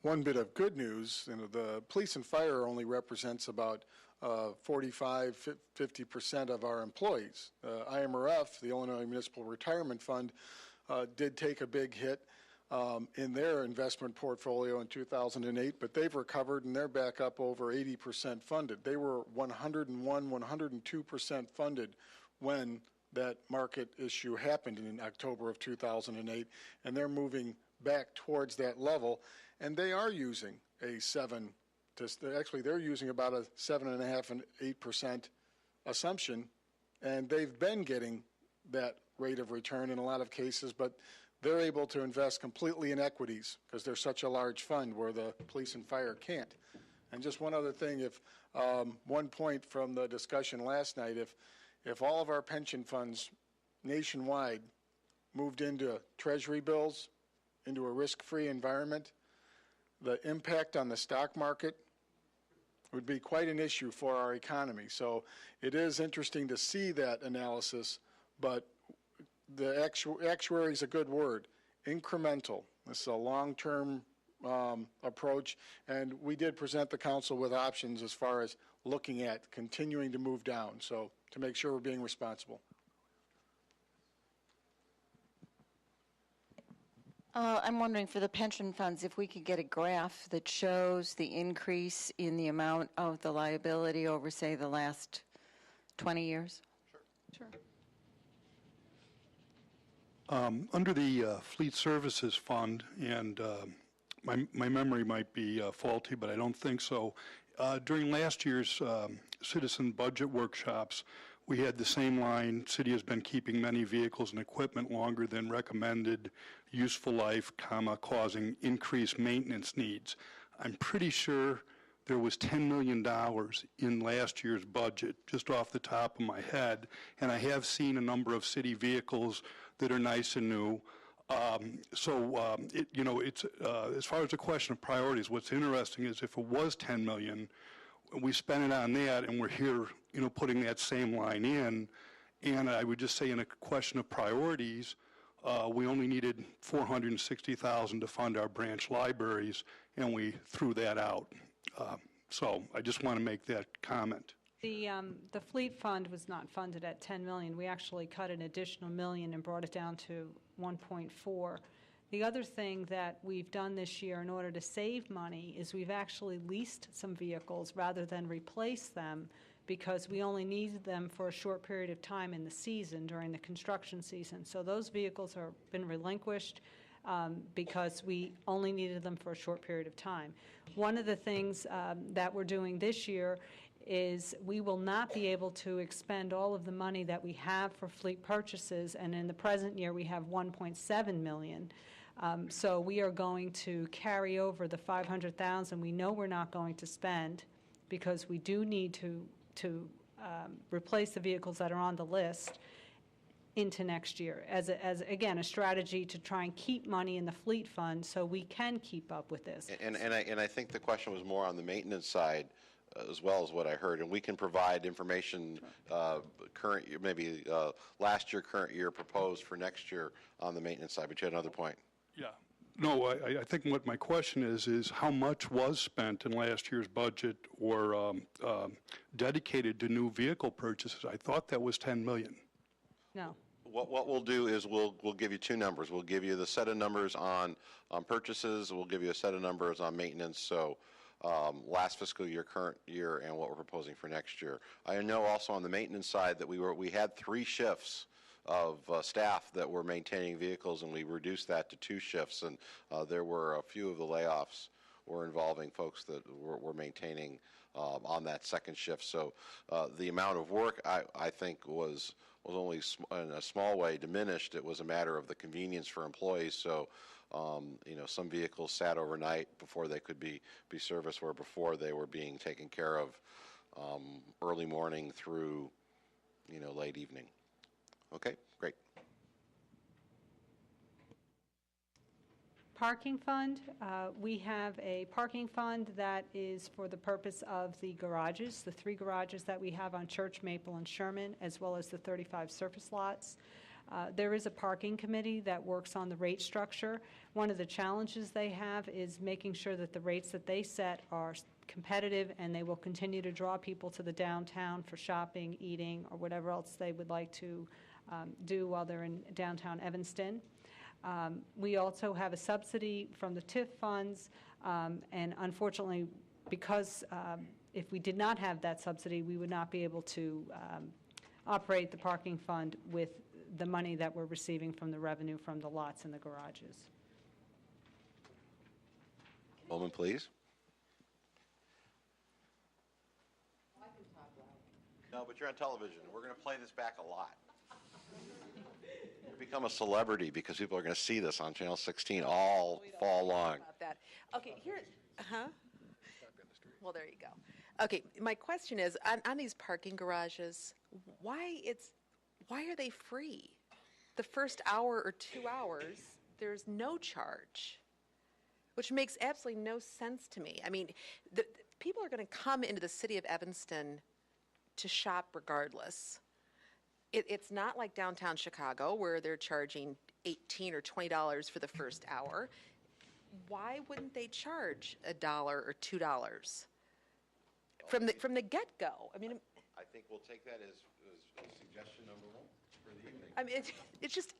One bit of good news, the police and fire only represents about 45–50% of our employees. IMRF, the Illinois Municipal Retirement Fund, did take a big hit in their investment portfolio in 2008, but they've recovered and they're back up over 80% funded. They were 101, 102% funded when that market issue happened in October of 2008, and they're moving back towards that level, and they are using a 7 to, actually they're using about a 7.5% and 8% assumption, and they've been getting that rate of return in a lot of cases, but they're able to invest completely in equities because they're such a large fund where the police and fire can't. And just one other thing, if one point from the discussion last night, if all of our pension funds nationwide moved into treasury bills, into a risk-free environment, the impact on the stock market would be quite an issue for our economy. So it is interesting to see that analysis, but the actuary is a good word, incremental. This is a long-term approach, and we did present the council with options as far as looking at continuing to move down, so to make sure we're being responsible. I'm wondering, for the pension funds, if we could get a graph that shows the increase in the amount of the liability over, say, the last 20 years? Sure. Under the Fleet Services Fund, and my memory might be faulty, but I don't think so, during last year's citizen budget workshops, we had the same line: city has been keeping many vehicles and equipment longer than recommended useful life, causing increased maintenance needs. I'm pretty sure there was $10 million in last year's budget, just off the top of my head, and I have seen a number of city vehicles that are nice and new. It's as far as the question of priorities, what's interesting is if it was $10 million, we spent it on that, and we're here, putting that same line in. And I would just say, in a question of priorities, we only needed $460,000 to fund our branch libraries, and we threw that out. So I just want to make that comment. The fleet fund was not funded at $10 million. We actually cut an additional $1 million and brought it down to 1.4. The other thing that we've done this year in order to save money is we've actually leased some vehicles rather than replace them, because we only need them for a short period of time in the season, during the construction season. So those vehicles have been relinquished because we only needed them for a short period of time. One of the things that we're doing this year is we will not be able to expend all of the money that we have for fleet purchases, and in the present year we have $1.7 million. So we are going to carry over the $500,000 we know we're not going to spend, because we do need to replace the vehicles that are on the list into next year, as again, a strategy to try and keep money in the fleet fund so we can keep up with this. And I think the question was more on the maintenance side, as well as what I heard, and we can provide information, current year, maybe last year, current year, proposed for next year on the maintenance side. But you had another point. Yeah. No, I think what my question is how much was spent in last year's budget or dedicated to new vehicle purchases? I thought that was $10 million. No. What we'll do is we'll give you two numbers. We'll give you the set of numbers on purchases. We'll give you a set of numbers on maintenance. So last fiscal year, current year, and what we're proposing for next year. I know also on the maintenance side that we had 3 shifts of staff that were maintaining vehicles, and we reduced that to 2 shifts. And there were a few of the layoffs were involving folks that were maintaining on that second shift. So the amount of work, I think, was only in a small way diminished. It was a matter of the convenience for employees. So some vehicles sat overnight before they could be serviced, where before they were being taken care of early morning through late evening. Okay, great. Parking fund, we have a parking fund that is for the purpose of the garages, the 3 garages that we have on Church, Maple, and Sherman, as well as the 35 surface lots. There is a parking committee that works on the rate structure. One of the challenges they have is making sure that the rates that they set are competitive, and they will continue to draw people to the downtown for shopping, eating, or whatever else they would like to do while they're in downtown Evanston. We also have a subsidy from the TIF funds, and unfortunately, because if we did not have that subsidy, we would not be able to operate the parking fund with the money that we're receiving from the revenue from the lots and the garages. Moment, please. No, but you're on television. We're going to play this back a lot. You've become a celebrity because people are going to see this on Channel 16 all fall long. About that. Okay, here, well, there you go. Okay, my question is, on these parking garages, why are they free? The first hour or 2 hours, there's no charge, which makes absolutely no sense to me. I mean, people are going to come into the city of Evanston to shop regardless. It's not like downtown Chicago where they're charging $18 or $20 for the first hour. Why wouldn't they charge $1 or $2 from the get-go? I mean, I think we'll take that as suggestion number 1 for the evening. I mean, it's just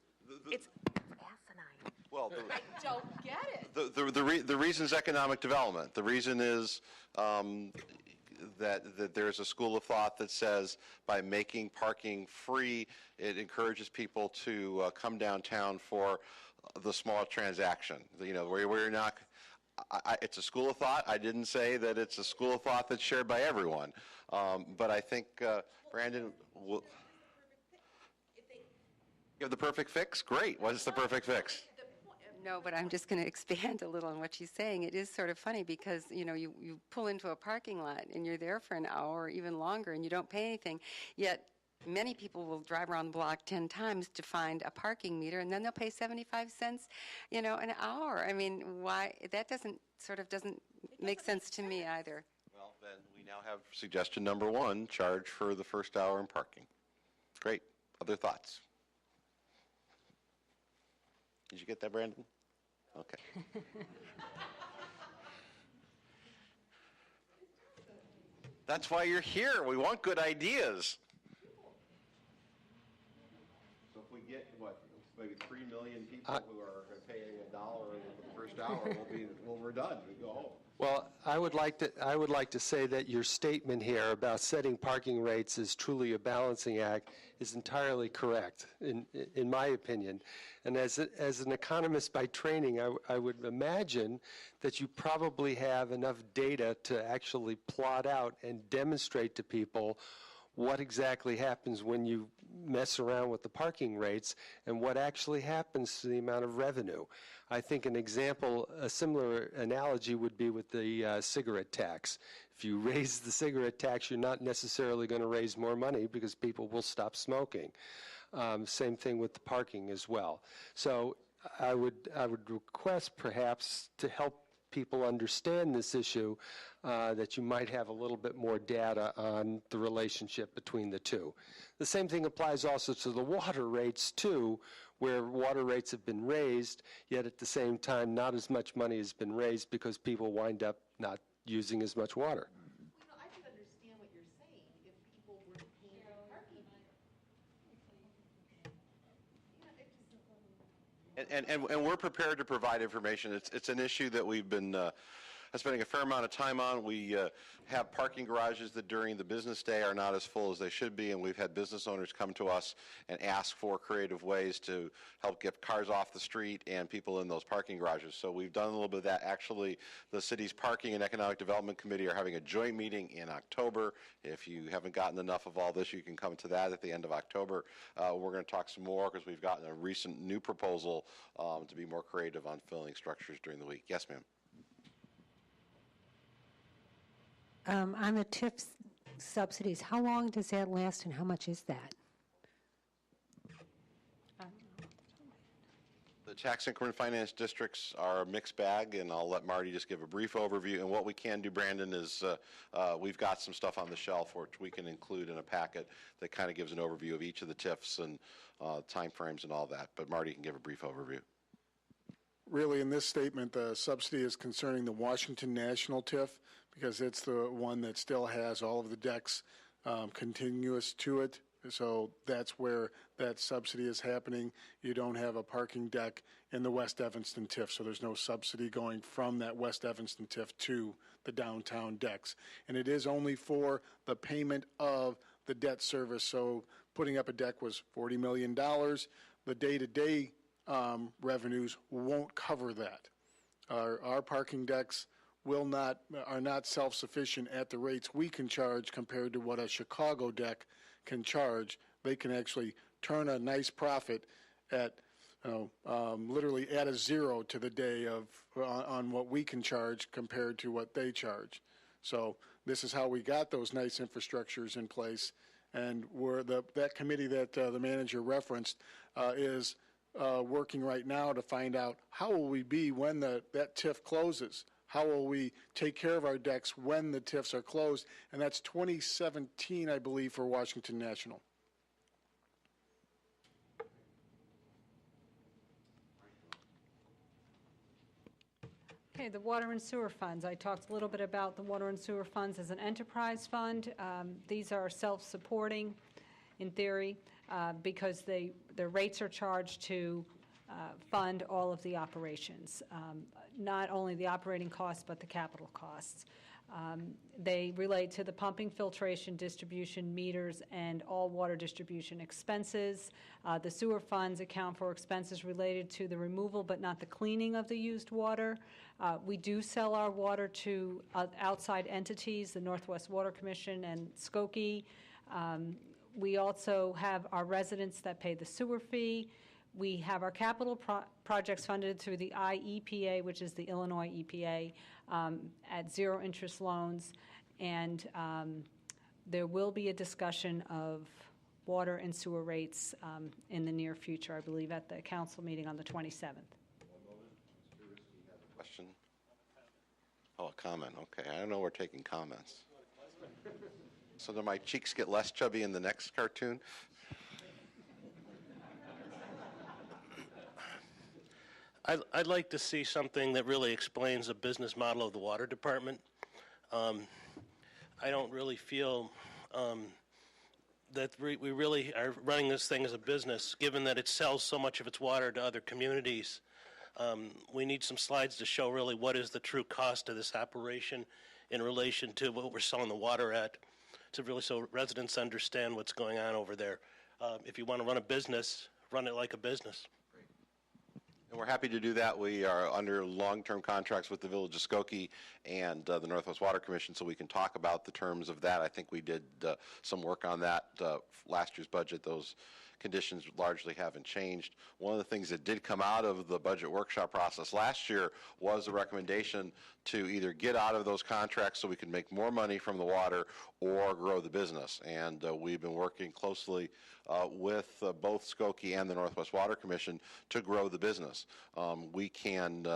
it's asinine. Well, I don't get it. the reason is economic development. The reason is that there's a school of thought that says by making parking free, it encourages people to come downtown for the small transaction. Where you're not. It's a school of thought. I didn't say that it's a school of thought that's shared by everyone. But I think Brandon will. You have the perfect fix? Great. What is the perfect fix? No, but I'm just going to expand a little on what she's saying. It is sort of funny because, you pull into a parking lot and you're there for an hour or even longer and you don't pay anything, yet many people will drive around the block 10 times to find a parking meter, and then they'll pay 75 cents, an hour. I mean, why? That doesn't make sense to me either. Well, then we now have suggestion number 1, charge for the first hour in parking. Great. Other thoughts? Did you get that, Brandon? Okay. That's why you're here. We want good ideas. So if we get, maybe 3 million people who are going to pay $1 for the first hour, we're done. We go home. Well, I would like to say that your statement here about setting parking rates as truly a balancing act is entirely correct, in my opinion. And as an economist by training, I would imagine that you probably have enough data to actually plot out and demonstrate to people what exactly happens when you mess around with the parking rates and what actually happens to the amount of revenue. I think an example, a similar analogy would be with the cigarette tax. If you raise the cigarette tax, you're not necessarily going to raise more money because people will stop smoking. Same thing with the parking as well. So I would request perhaps to help people understand this issue that you might have a little bit more data on the relationship between the two. The same thing applies also to the water rates too, where water rates have been raised, yet at the same time not as much money has been raised because people wind up not using as much water. I can understand what you're saying if people were paying for parking. And we're prepared to provide information. It's an issue that we've been spending a fair amount of time on. We have parking garages that during the business day are not as full as they should be, and we've had business owners come to us and ask for creative ways to help get cars off the street and people in those parking garages. So we've done a little bit of that. Actually, the city's Parking and Economic Development Committee are having a joint meeting in October. If you haven't gotten enough of all this, you can come to that at the end of October. We're going to talk some more because we've gotten a recent new proposal to be more creative on filling structures during the week. Yes, ma'am. On the TIF subsidies, how long does that last and how much is that? The tax increment finance districts are a mixed bag, and I'll let Marty just give a brief overview. And what we can do, Brandon, is we've got some stuff on the shelf which we can include in a packet that kind of gives an overview of each of the TIFs and timeframes and all that. But Marty can give a brief overview. Really, in this statement, the subsidy is concerning the Washington National TIF because it's the one that still has all of the decks continuous to it. So that's where that subsidy is happening. You don't have a parking deck in the West Evanston TIF, so there's no subsidy going from that West Evanston TIF to the downtown decks. And it is only for the payment of the debt service. So putting up a deck was $40 million. The day-to-day revenues won't cover that. Our parking decks are not self-sufficient at the rates we can charge compared to what a Chicago deck can charge. They can actually turn a nice profit at literally add a zero to the day on what we can charge compared to what they charge. So this is how we got those nice infrastructures in place, and that committee that the manager referenced is working right now to find out how will we be when that TIF closes. How will we take care of our decks when the TIFs are closed? And that's 2017, I believe, for Washington National. Okay, the water and sewer funds. I talked a little bit about the water and sewer funds as an enterprise fund. These are self-supporting in theory because their rates are charged to fund all of the operations, not only the operating costs but the capital costs. They relate to the pumping, filtration, distribution, meters, and all water distribution expenses. The sewer funds account for expenses related to the removal but not the cleaning of the used water. We do sell our water to outside entities, the Northwest Water Commission and Skokie. We also have our residents that pay the sewer fee. We have our capital projects funded through the IEPA, which is the Illinois EPA, at zero interest loans. And there will be a discussion of water and sewer rates in the near future, I believe, at the council meeting on the 27th. Question? Oh, a comment. Okay. I don't know we're taking comments. So do my cheeks get less chubby in the next cartoon? I'd like to see something that really explains the business model of the water department. I don't really feel that we really are running this thing as a business, given that it sells so much of its water to other communities. We need some slides to show really what is the true cost of this operation in relation to what we're selling the water at, to really so residents understand what's going on over there. If you want to run a business, run it like a business. And we're happy to do that. We are under long-term contracts with the Village of Skokie and the Northwest Water Commission, so we can talk about the terms of that. I think we did some work on that last year's budget. Those conditions largely haven't changed. One of the things that did come out of the budget workshop process last year was a recommendation to either get out of those contracts so we can make more money from the water or grow the business. And we've been working closely with both Skokie and the Northwest Water Commission to grow the business. We can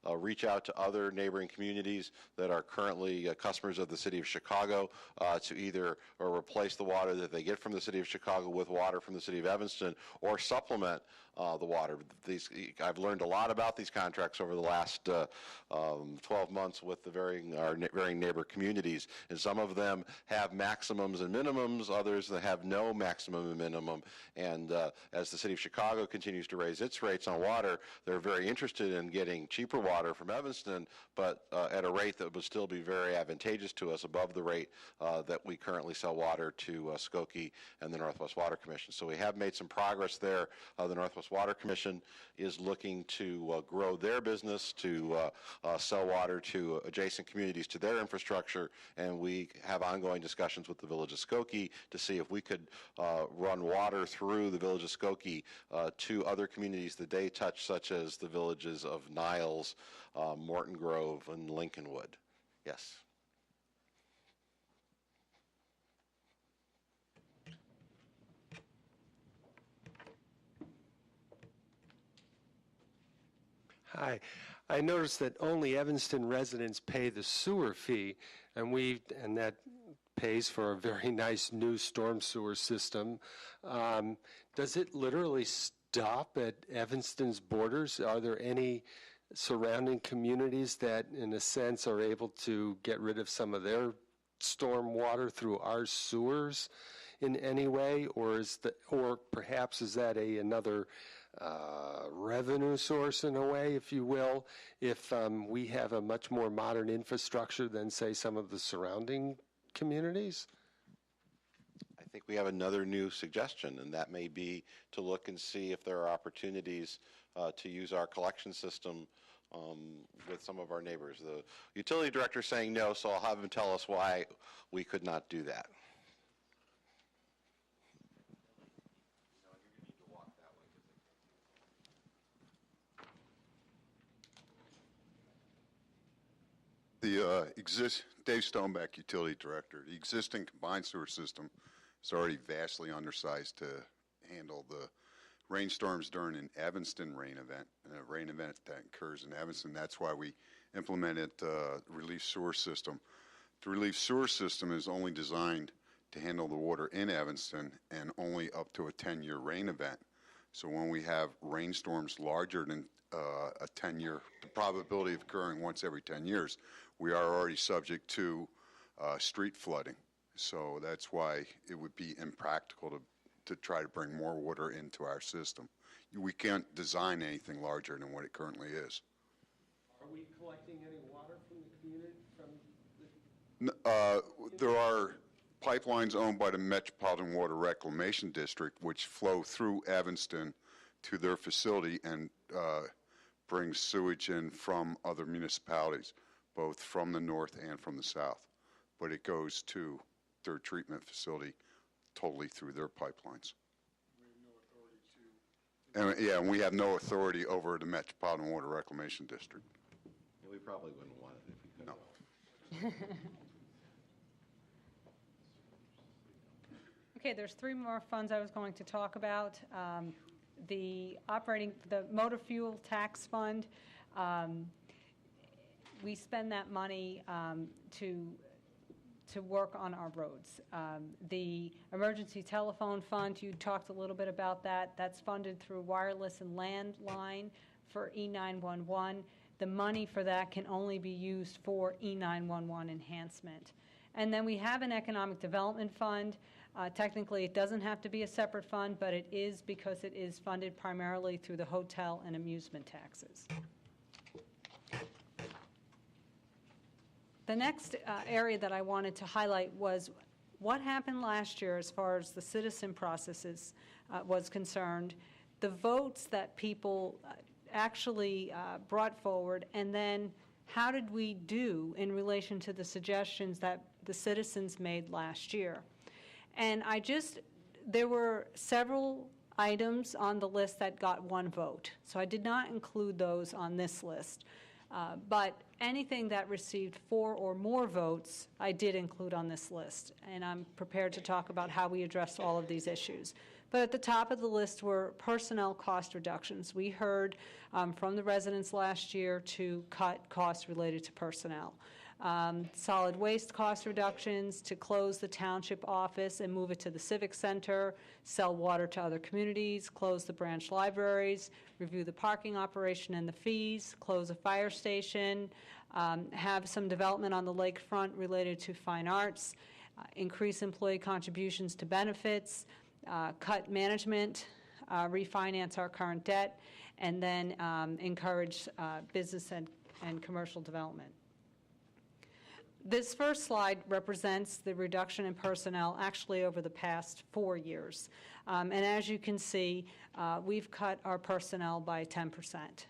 reach out to other neighboring communities that are currently customers of the City of Chicago to either replace the water that they get from the City of Chicago with water from the City of Evanston or supplement the water. I've learned a lot about these contracts over the last 12 months with the varying neighbor communities, and some of them have maximums and minimums, others that have no maximum and minimum. And as the City of Chicago continues to raise its rates on water, they're very interested in getting cheaper water from Evanston, but at a rate that would still be very advantageous to us, above the rate that we currently sell water to Skokie and the Northwest Water Commission. So we have made some progress there. The Northwest Water Commission is looking to grow their business, to sell water to adjacent communities to their infrastructure, and we have ongoing discussions with the Village of Skokie to see if we could run water through the Village of Skokie to other communities that they touch, such as the villages of Niles, Morton Grove, and Lincolnwood. Yes. Hi. I noticed that only Evanston residents pay the sewer fee, and that pays for a very nice new storm sewer system. Does it literally stop at Evanston's borders? Are there any surrounding communities that, in a sense, are able to get rid of some of their storm water through our sewers in any way, or perhaps is that another revenue source in a way, if you will, if we have a much more modern infrastructure than, say, some of the surrounding communities? I think we have another new suggestion, and that may be to look and see if there are opportunities to use our collection system with some of our neighbors. The utility director is saying no, so I'll have him tell us why we could not do that. Dave Stoneback, Utility Director. The existing combined sewer system is already vastly undersized to handle the rainstorms during an Evanston rain event, a rain event that occurs in Evanston. That's why we implemented the relief sewer system. The relief sewer system is only designed to handle the water in Evanston and only up to a 10-year rain event. So when we have rainstorms larger than a 10-year, the probability of occurring once every 10 years, we are already subject to street flooding. So that's why it would be impractical to try to bring more water into our system. We can't design anything larger than what it currently is. Are we collecting any water from the community? There are pipelines owned by the Metropolitan Water Reclamation District which flow through Evanston to their facility and bring sewage in from other municipalities, both from the north and from the south. But it goes to their treatment facility totally through their pipelines. And we have no authority over the Metropolitan Water Reclamation District. Yeah, we probably wouldn't want it if we could. No. Okay, there's three more funds I was going to talk about. The motor fuel tax fund, we spend that money to work on our roads. The emergency telephone fund, you talked a little bit about that. That's funded through wireless and landline for E911. The money for that can only be used for E911 enhancement. And then we have an economic development fund. Technically, it doesn't have to be a separate fund, but it is because it is funded primarily through the hotel and amusement taxes. The next area that I wanted to highlight was what happened last year as far as the citizen processes was concerned, the votes that people actually brought forward, and then how did we do in relation to the suggestions that the citizens made last year. And there were several items on the list that got one vote, so I did not include those on this list. But anything that received 4 or more votes, I did include on this list, and I'm prepared to talk about how we address all of these issues. But at the top of the list were personnel cost reductions. We heard from the residents last year to cut costs related to personnel. Solid waste cost reductions, to close the township office and move it to the civic center, sell water to other communities, close the branch libraries, review the parking operation and the fees, close a fire station, have some development on the lakefront related to fine arts, increase employee contributions to benefits, cut management, refinance our current debt, and then encourage business and commercial development. This first slide represents the reduction in personnel actually over the past 4 years. And as you can see, we've cut our personnel by 10%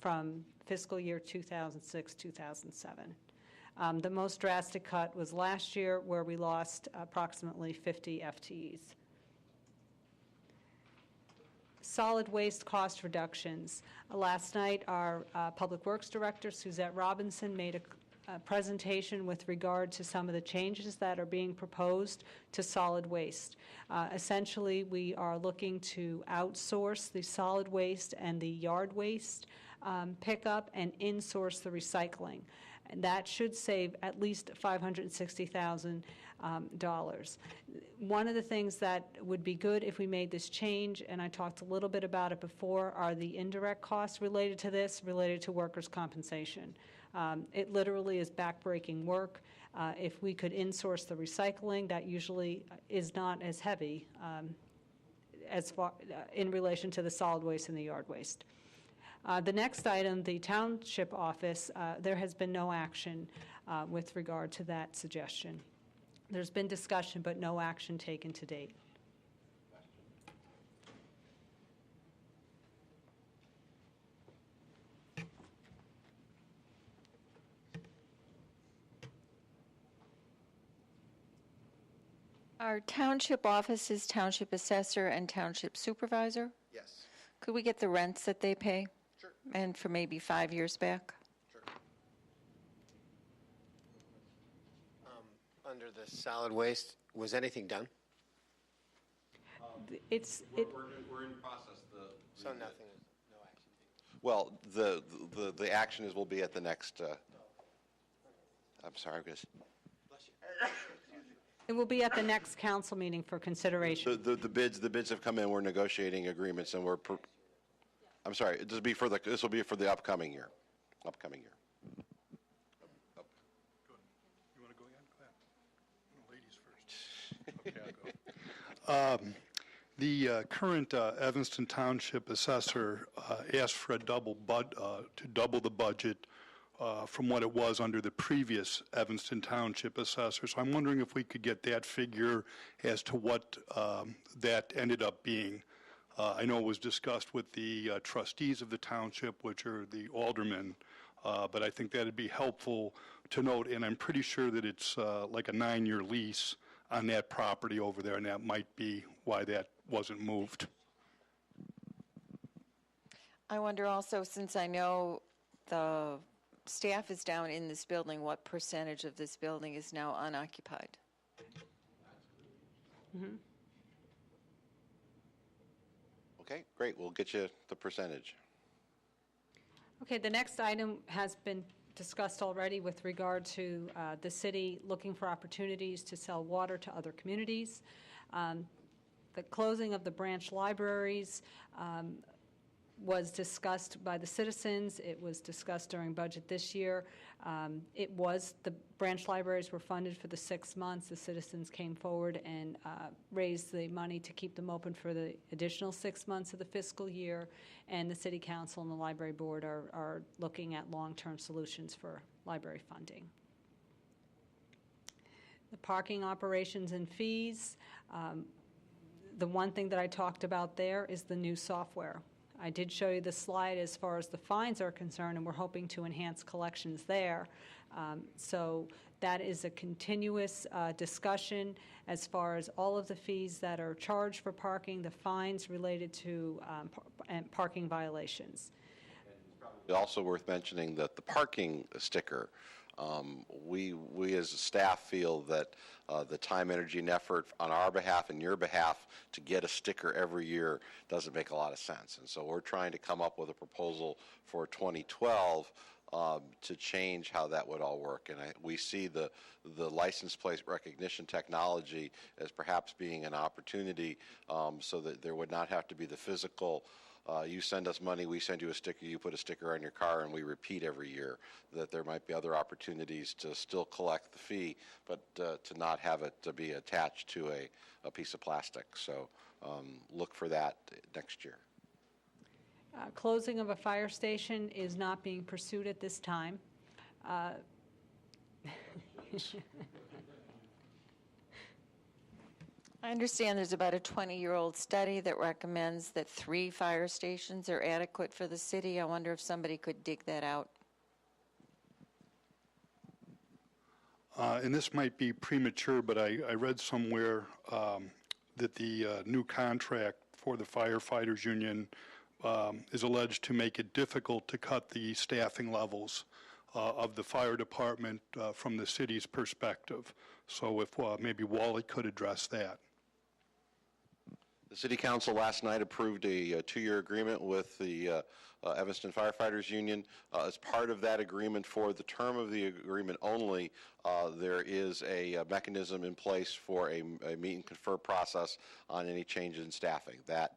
from fiscal year 2006-2007. The most drastic cut was last year, where we lost approximately 50 FTEs. Solid waste cost reductions. Last night, our Public Works Director, Suzette Robinson, made a presentation with regard to some of the changes that are being proposed to solid waste. Essentially, we are looking to outsource the solid waste and the yard waste pickup and insource the recycling. And that should save at least $560,000. One of the things that would be good if we made this change, and I talked a little bit about it before, are the indirect costs related to this, related to workers' compensation. It literally is backbreaking work. If we could insource the recycling, that usually is not as heavy as far in relation to the solid waste and the yard waste. The next item, the township office, there has been no action with regard to that suggestion. There's been discussion, but no action taken to date. Our township offices, township assessor, and township supervisor? Yes. Could we get the rents that they pay? Sure. And for maybe 5 years back? Sure. Under the solid waste, was anything done? We're in process. So nothing, no action taken? Well, the action will be at the next, I'm sorry, because It will be at the next council meeting for consideration. the bids have come in, we're negotiating agreements, and I'm sorry, this will be for the upcoming year. You want to go again? Go ahead. Ladies first. Okay, I'll go. The current Evanston Township assessor asked for to double the budget from what it was under the previous Evanston Township assessor. So I'm wondering if we could get that figure as to what that ended up being. I know it was discussed with the trustees of the township, which are the aldermen, but I think that would be helpful to note, and I'm pretty sure that it's like a 9-year lease on that property over there, and that might be why that wasn't moved. I wonder also, since I know the staff is down in this building, what percentage of this building is now unoccupied? Mm-hmm. Okay, great, we'll get you the percentage. Okay, the next item has been discussed already with regard to the city looking for opportunities to sell water to other communities. The closing of the branch libraries. was discussed by the citizens. It was discussed during budget this year. The branch libraries were funded for the 6 months. The citizens came forward and raised the money to keep them open for the additional 6 months of the fiscal year, and the City Council and the Library Board are looking at long-term solutions for library funding. The parking operations and fees, the one thing that I talked about there is the new software. I did show you the slide as far as the fines are concerned, and we're hoping to enhance collections there. So that is a continuous discussion as far as all of the fees that are charged for parking, the fines related to parking violations. It's also worth mentioning that the parking sticker, we as a staff feel that the time, energy, and effort on our behalf and your behalf to get a sticker every year doesn't make a lot of sense. And so we're trying to come up with a proposal for 2012 to change how that would all work. And we see the license plate recognition technology as perhaps being an opportunity so that there would not have to be the physical you send us money, we send you a sticker, you put a sticker on your car, and we repeat every year. That there might be other opportunities to still collect the fee, but to not have it to be attached to a piece of plastic. So look for that next year. Closing of a fire station is not being pursued at this time. I understand there's about a 20-year-old study that recommends that 3 fire stations are adequate for the city. I wonder if somebody could dig that out. And this might be premature, but I read somewhere that the new contract for the firefighters union is alleged to make it difficult to cut the staffing levels of the fire department from the city's perspective. So if maybe Wally could address that. The City Council last night approved a 2-year agreement with the Evanston Firefighters Union. As part of that agreement, for the term of the agreement only, there is a mechanism in place for a meet and confer process on any changes in staffing. That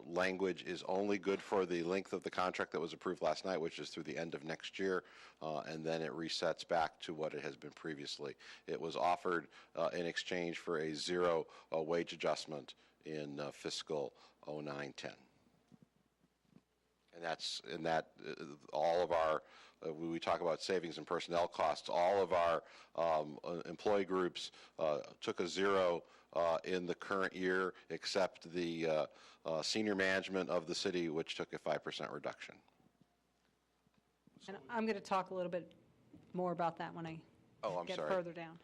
language is only good for the length of the contract that was approved last night, which is through the end of next year, and then it resets back to what it has been previously. It was offered in exchange for a 0 wage adjustment in fiscal 09-10. And that all of our, when we talk about savings and personnel costs, all of our employee groups took a 0 in the current year, except the senior management of the city, which took a 5% reduction. And I'm going to talk a little bit more about that when I get further down.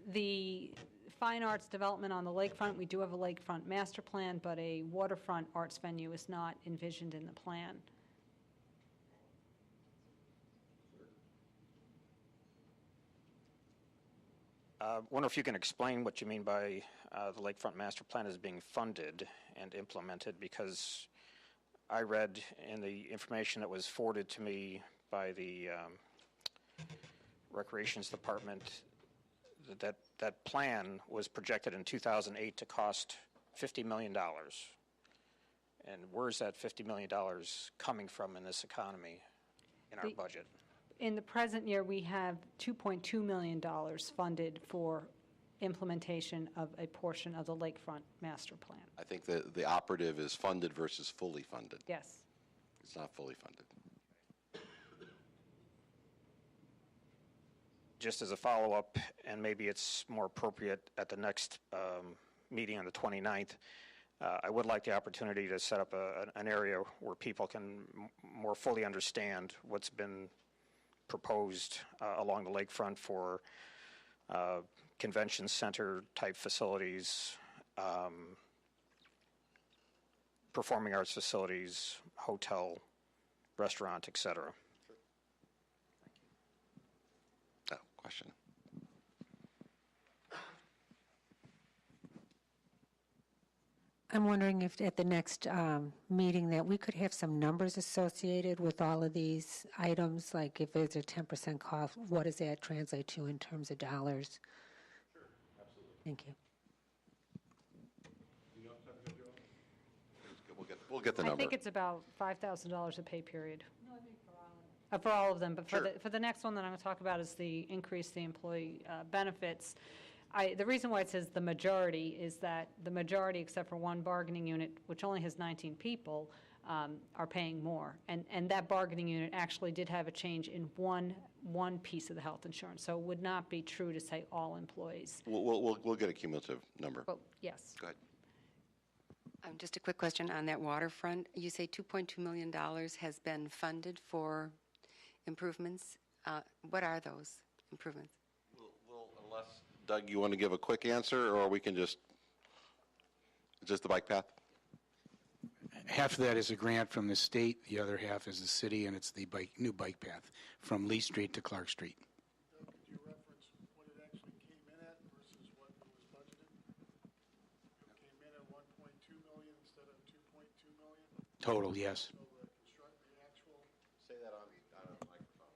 The fine arts development on the lakefront, we do have a lakefront master plan, but a waterfront arts venue is not envisioned in the plan. I wonder if you can explain what you mean by the lakefront master plan is being funded and implemented, because I read in the information that was forwarded to me by the Recreations Department that plan was projected in 2008 to cost $50 million. And where's that $50 million coming from in this economy, in our budget? In the present year, we have $2.2 million funded for implementation of a portion of the lakefront master plan. I think that the operative is funded versus fully funded. Yes. It's not fully funded. Just as a follow-up, and maybe it's more appropriate at the next meeting on the 29th, I would like the opportunity to set up an area where people can more fully understand what's been proposed along the lakefront for convention center type facilities, performing arts facilities, hotel, restaurant, etc. Question. I'm wondering if at the next meeting that we could have some numbers associated with all of these items, like if there's a 10% cost, what does that translate to in terms of dollars? Sure, absolutely. Thank you. We'll get We'll get the I number. think it's about $5,000 a pay period. For all of them, but for the next one that I'm going to talk about is the increase the employee benefits. The reason why it says the majority is that the majority, except for one bargaining unit, which only has 19 people, are paying more. And that bargaining unit actually did have a change in one piece of the health insurance. So it would not be true to say all employees. We'll get a cumulative number. Well, yes. Go ahead. Just a quick question on that waterfront. You say $2.2 million has been funded for improvements. What are those improvements? Unless, Doug, you want to give a quick answer, or we can just the bike path? Half of that is a grant from the state, the other half is the city, and it's the new bike path from Lee Street to Clark Street. Could you reference what it actually came in at versus what was budgeted? It came in at 1.2 million instead of 2.2 million? Total, yes. So the actual. Say that on the microphone.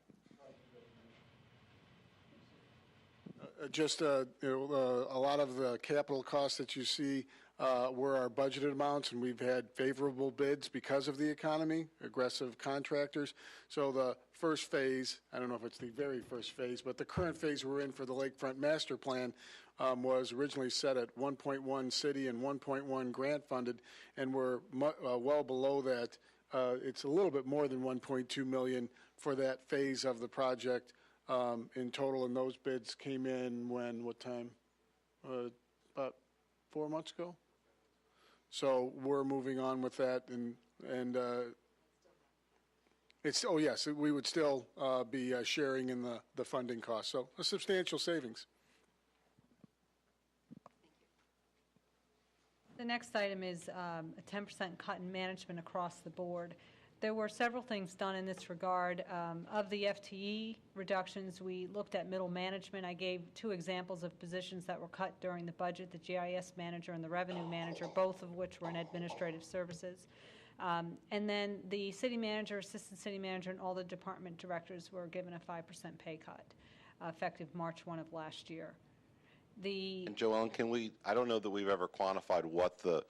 A lot of the capital costs that you see were our budgeted amounts, and we've had favorable bids because of the economy, aggressive contractors. So the first phase, I don't know if it's the very first phase, but the current phase we're in for the Lakefront Master Plan was originally set at 1.1 city and 1.1 grant funded, and we're well below that. It's a little bit more than 1.2 million for that phase of the project in total, and those bids came in what time? About 4 months ago. So we're moving on with that, and it's, oh yes, we would still be sharing in the funding costs, so a substantial savings. The next item is a 10% cut in management across the board. There were several things done in this regard. Of the FTE reductions, we looked at middle management. I gave 2 examples of positions that were cut during the budget, the GIS manager and the revenue manager, both of which were in administrative services. And then the city manager, assistant city manager, and all the department directors were given a 5% pay cut, effective March 1 of last year. And Joellen, I don't know that we've ever quantified what the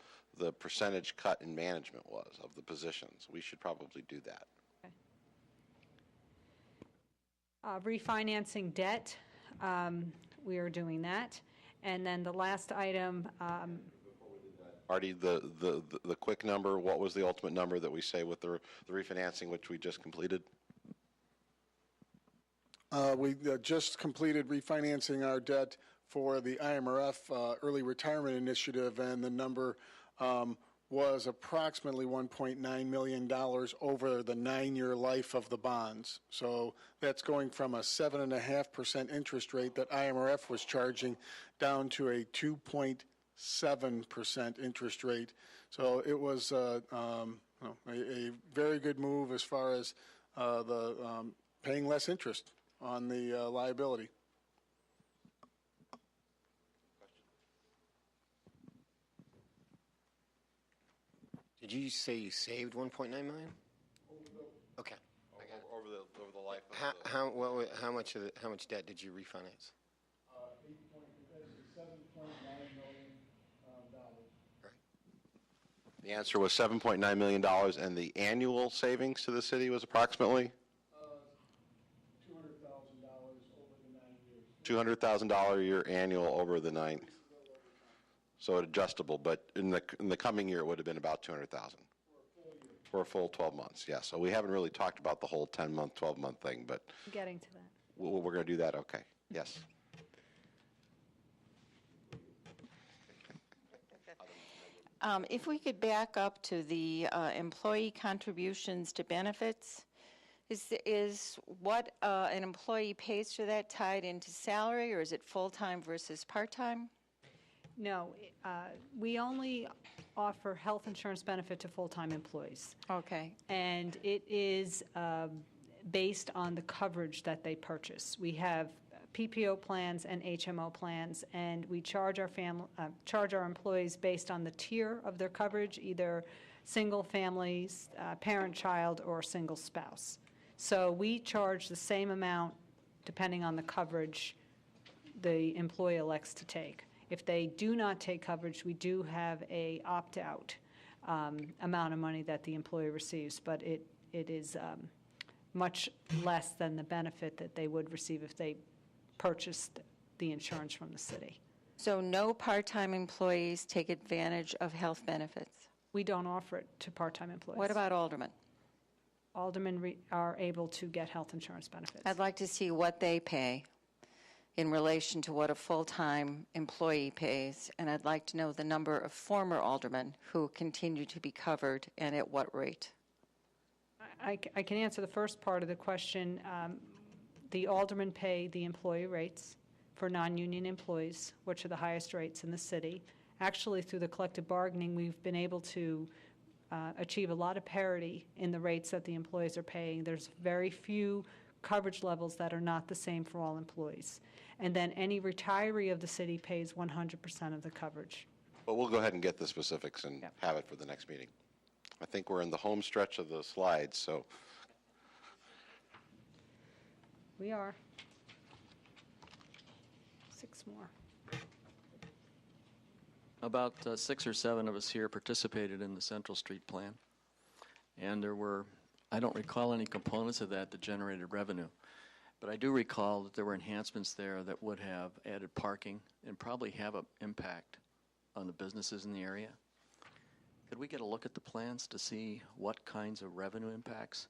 percentage cut in management was of the positions. We should probably do that. Okay. Refinancing debt, we are doing that. And then the last item. Artie, the quick number, what was the ultimate number that we say with the refinancing which we just completed? We just completed refinancing our debt for the IMRF early retirement initiative, and the number was approximately $1.9 million over the 9-year life of the bonds. So that's going from a 7.5% interest rate that IMRF was charging down to a 2.7% interest rate. So it was a very good move as far as paying less interest on the liability. Did you say you saved 1.9 million? Okay. Over the life of how much debt did you refinance? $7.9 million. Right. The answer was $7.9 million, and the annual savings to the city was approximately? $200,000 a year annual over the 9. So adjustable, but in the coming year, it would have been about $200,000 for a full 12 months. Yeah. So we haven't really talked about the whole 10-month, 12-month thing, but Getting to that. we're going to do that. Okay. Yes. If we could back up to the employee contributions to benefits, is what an employee pays for that tied into salary, or is it full-time versus part-time? No, we only offer health insurance benefit to full-time employees. Okay. And it is based on the coverage that they purchase. We have PPO plans and HMO plans, and we charge our employees based on the tier of their coverage, either single families, parent-child, or single spouse. So we charge the same amount depending on the coverage the employee elects to take. If they do not take coverage, we do have a opt-out amount of money that the employee receives, but it is much less than the benefit that they would receive if they purchased the insurance from the city. So no part-time employees take advantage of health benefits? We don't offer it to part-time employees. What about aldermen? Aldermen are able to get health insurance benefits. I'd like to see what they pay in relation to what a full-time employee pays, and I'd like to know the number of former aldermen who continue to be covered and at what rate. I can answer the first part of the question. The aldermen pay the employee rates for non-union employees, which are the highest rates in the city. Actually, through the collective bargaining, we've been able to achieve a lot of parity in the rates that the employees are paying. There's very few coverage levels that are not the same for all employees. And then any retiree of the city pays 100% of the coverage. But we'll go ahead and get the specifics and have it for the next meeting. I think we're in the home stretch of the slides, so. We are. 6 more. About 6 or 7 of us here participated in the Central Street Plan, and there were, I don't recall any components of that generated revenue, but I do recall that there were enhancements there that would have added parking and probably have an impact on the businesses in the area. Could we get a look at the plans to see what kinds of revenue impacts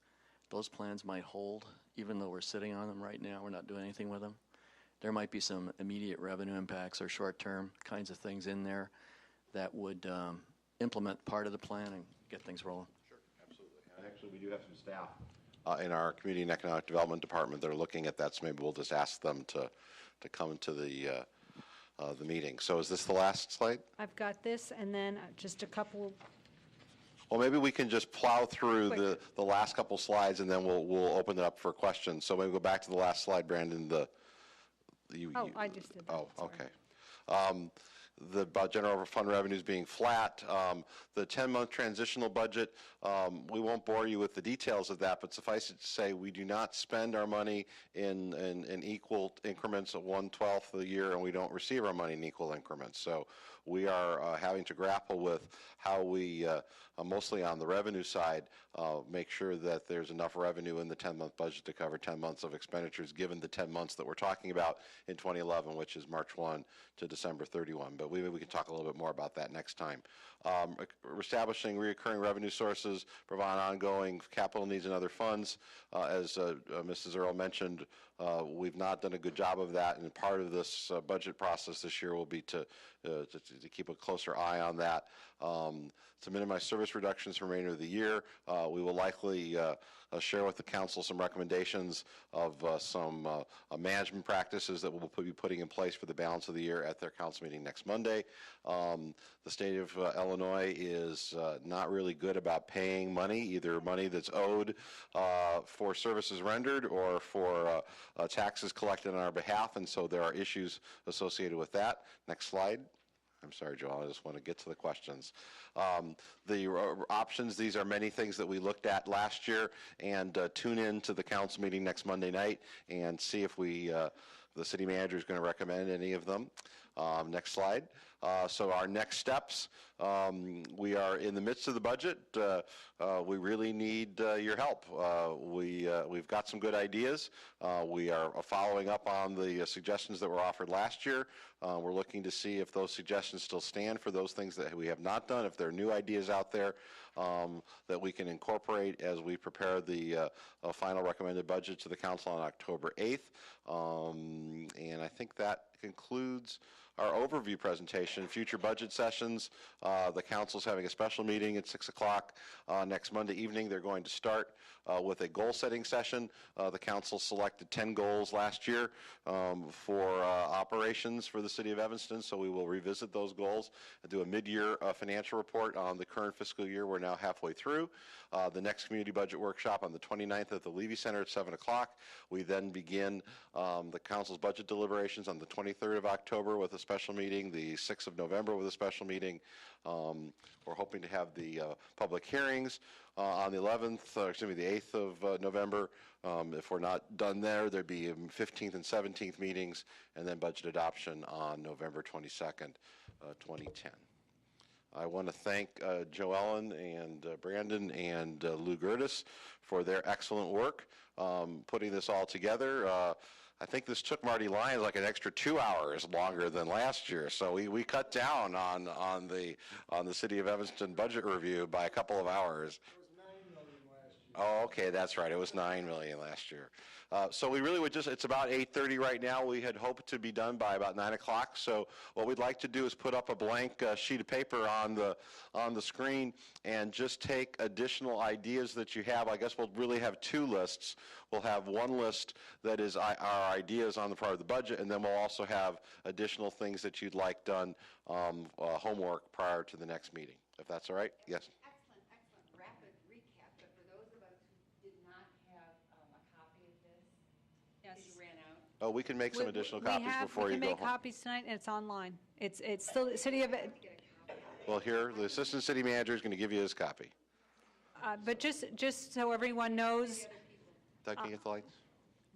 those plans might hold, even though we're sitting on them right now, we're not doing anything with them? There might be some immediate revenue impacts or short-term kinds of things in there that would implement part of the plan and get things rolling. Sure, absolutely. And actually, we do have some staff in our Community and Economic Development Department that are looking at that, so maybe we'll just ask them to come to the meeting. So is this the last slide? I've got this, and then just a couple. Well, maybe we can just plow through the last couple slides, and then we'll open it up for questions. So maybe go back to the last slide, Brandon. I just did that. Oh, okay. The general fund revenues being flat. The 10-month transitional budget, we won't bore you with the details of that, but suffice it to say we do not spend our money in equal increments of 1/12 of the year, and we don't receive our money in equal increments. So we are having to grapple with how we, mostly on the revenue side, make sure that there's enough revenue in the 10-month budget to cover 10 months of expenditures, given the 10 months that we're talking about in 2011, which is March 1 to December 31. But we can talk a little bit more about that next time. Establishing recurring revenue sources, provide ongoing capital needs and other funds. As Mrs. Earl mentioned, we've not done a good job of that, and part of this budget process this year will be to keep a closer eye on that. To minimize service reductions for the remainder of the year, we will likely share with the council some recommendations of some management practices that we'll be putting in place for the balance of the year at their council meeting next Monday. The state of Illinois is not really good about paying money, either money that's owed for services rendered or for taxes collected on our behalf, and so there are issues associated with that. Next slide. I'm sorry, Joel, I just want to get to the questions. The options, these are many things that we looked at last year, and tune in to the council meeting next Monday night and see if the city manager is going to recommend any of them. Next slide. So our next steps, we are in the midst of the budget. We really need your help. We've got some good ideas. We are following up on the suggestions that were offered last year. We're looking to see if those suggestions still stand for those things that we have not done, if there are new ideas out there that we can incorporate as we prepare the final recommended budget to the council on October 8th. And I think that concludes our overview presentation. Future budget sessions, the council's having a special meeting at 6 o'clock next Monday evening. They're going to start with a goal-setting session. The council selected 10 goals last year for operations for the city of Evanston, so we will revisit those goals and do a mid-year financial report on the current fiscal year. We're now halfway through. The next community budget workshop on the 29th at the Levy Center at 7 o'clock. We then begin the council's budget deliberations on the 23rd of October with a special meeting, the 6th of November with a special meeting. We're hoping to have the public hearings on the 8th of November. If we're not done there, there'd be 15th and 17th meetings, and then budget adoption on November 22nd, 2010. I want to thank Joellen and Brandon and Lou Gertis for their excellent work putting this all together. I think this took Marty Lyons like an extra 2 hours longer than last year, so we cut down on the City of Evanston budget review by a couple of hours. Oh, okay, that's right. It was $9 million last year. So we really would it's about 8:30 right now. We had hoped to be done by about 9 o'clock. So what we'd like to do is put up a blank sheet of paper on the screen and just take additional ideas that you have. I guess we'll really have two lists. We'll have one list that is our ideas on the part of the budget, and then we'll also have additional things that you'd like done, homework prior to the next meeting, if that's all right. Yes. Oh, we can make some additional copies before you go home. We can make copies tonight, and it's online. It's still the City of... Well, here, the Assistant City Manager is going to give you his copy. But just so everyone knows... Doug, can you get the lights?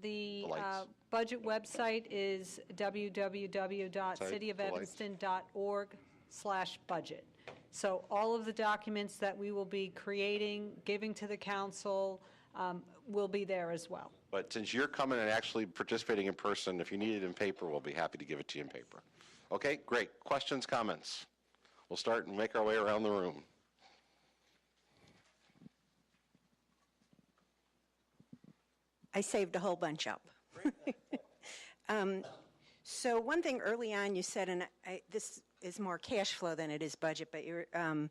The lights. budget website is www.cityofelvanston.org/budget. So all of the documents that we will be creating, giving to the council, will be there as well. But since you're coming and actually participating in person, if you need it in paper, we'll be happy to give it to you in paper. Okay, great. Questions, comments? We'll start and make our way around the room. I saved a whole bunch up. So one thing early on you said, and this is more cash flow than it is budget, but I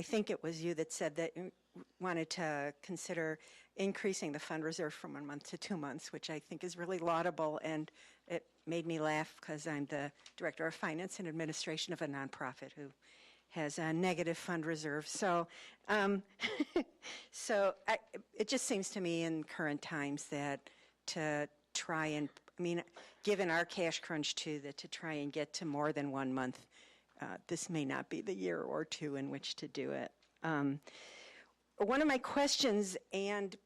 think it was you that said that you wanted to consider increasing the fund reserve from 1 month to 2 months, which I think is really laudable, and it made me laugh because I'm the Director of Finance and Administration of a nonprofit who has a negative fund reserve. So, it just seems to me in current times that to try and, given our cash crunch too, that to try and get to more than 1 month, this may not be the year or two in which to do it. One of my questions and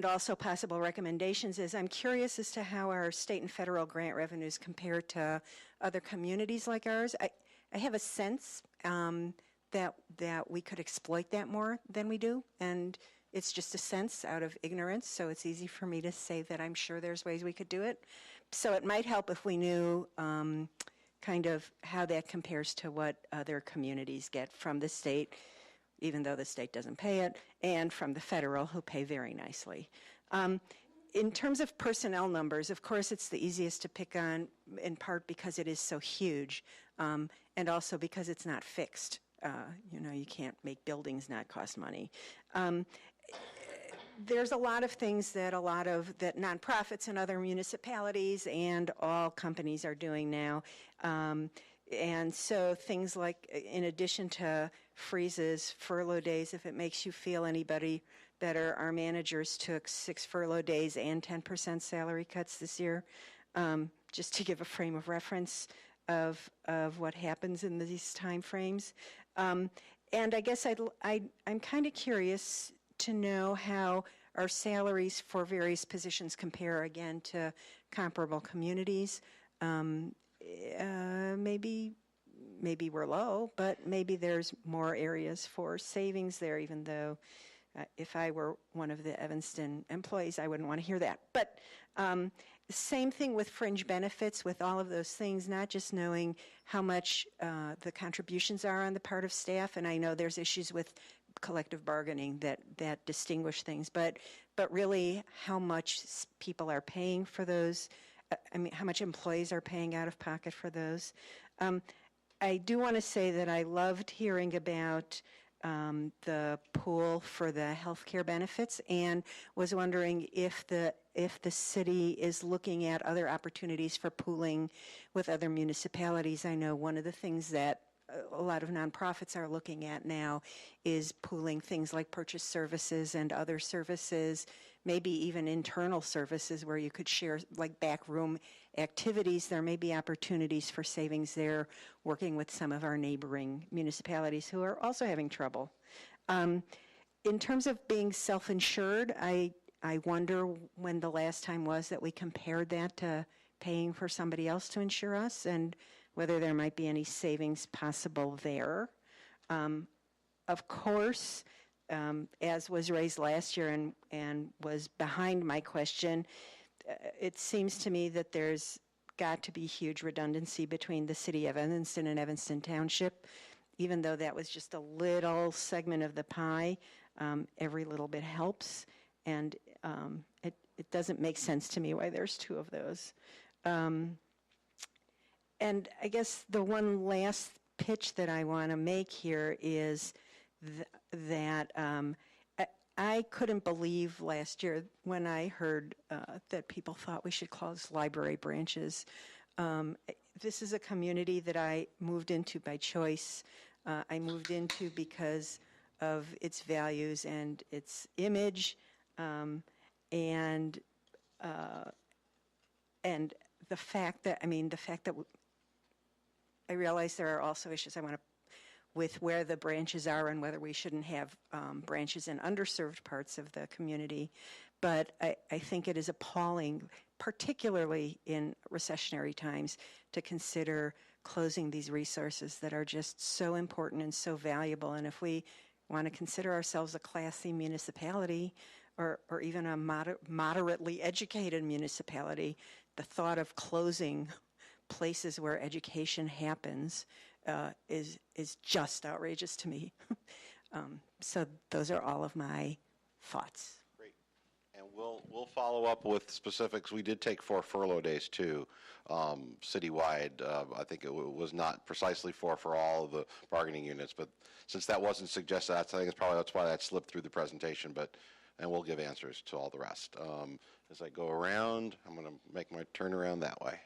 also possible recommendations is I'm curious as to how our state and federal grant revenues compare to other communities like ours. I have a sense that we could exploit that more than we do, and it's just a sense out of ignorance, so it's easy for me to say that I'm sure there's ways we could do it. So it might help if we knew kind of how that compares to what other communities get from the state, even though the state doesn't pay it, and from the federal, who pay very nicely. In terms of personnel numbers, of course, it's the easiest to pick on, in part because it is so huge, and also because it's not fixed. You can't make buildings not cost money. There's a lot of things that that nonprofits and other municipalities and all companies are doing now. And so things like, in addition to freezes, furlough days, if it makes you feel anybody better, our managers took 6 furlough days and 10% salary cuts this year, just to give a frame of reference of what happens in these time frames. And I guess I'm kind of curious to know how our salaries for various positions compare again to comparable communities. Maybe we're low, but maybe there's more areas for savings there, even though if I were one of the Evanston employees, I wouldn't want to hear that. But same thing with fringe benefits, with all of those things, not just knowing how much the contributions are on the part of staff, and I know there's issues with collective bargaining that distinguish things, but really how much people are paying for those, how much employees are paying out of pocket for those. I do want to say that I loved hearing about the pool for the health care benefits, and was wondering if the city is looking at other opportunities for pooling with other municipalities. I know one of the things that a lot of nonprofits are looking at now is pooling things like purchase services and other services, maybe even internal services where you could share like backroom activities. There may be opportunities for savings there, working with some of our neighboring municipalities who are also having trouble. In terms of being self-insured, I wonder when the last time was that we compared that to paying for somebody else to insure us, and whether there might be any savings possible there. Of course, as was raised last year and was behind my question, it seems to me that there's got to be huge redundancy between the city of Evanston and Evanston Township. Even though that was just a little segment of the pie, every little bit helps, and it doesn't make sense to me why there's two of those. And I guess the one last pitch that I want to make here is that I couldn't believe last year when I heard that people thought we should close library branches. This is a community that I moved into by choice. I moved into because of its values and its image, and the fact that I realize there are also issues with where the branches are and whether we shouldn't have branches in underserved parts of the community. But I think it is appalling, particularly in recessionary times, to consider closing these resources that are just so important and so valuable. And if we want to consider ourselves a classy municipality or even a moderately educated municipality, the thought of closing places where education happens is just outrageous to me. So those are all of my thoughts. Great. And we'll follow up with specifics. We did take 4 furlough days too, citywide. I think it was not precisely 4 for all of the bargaining units, but since that wasn't suggested, I think that's why that slipped through the presentation. And we'll give answers to all the rest. As I go around, I'm going to make my turn around that way.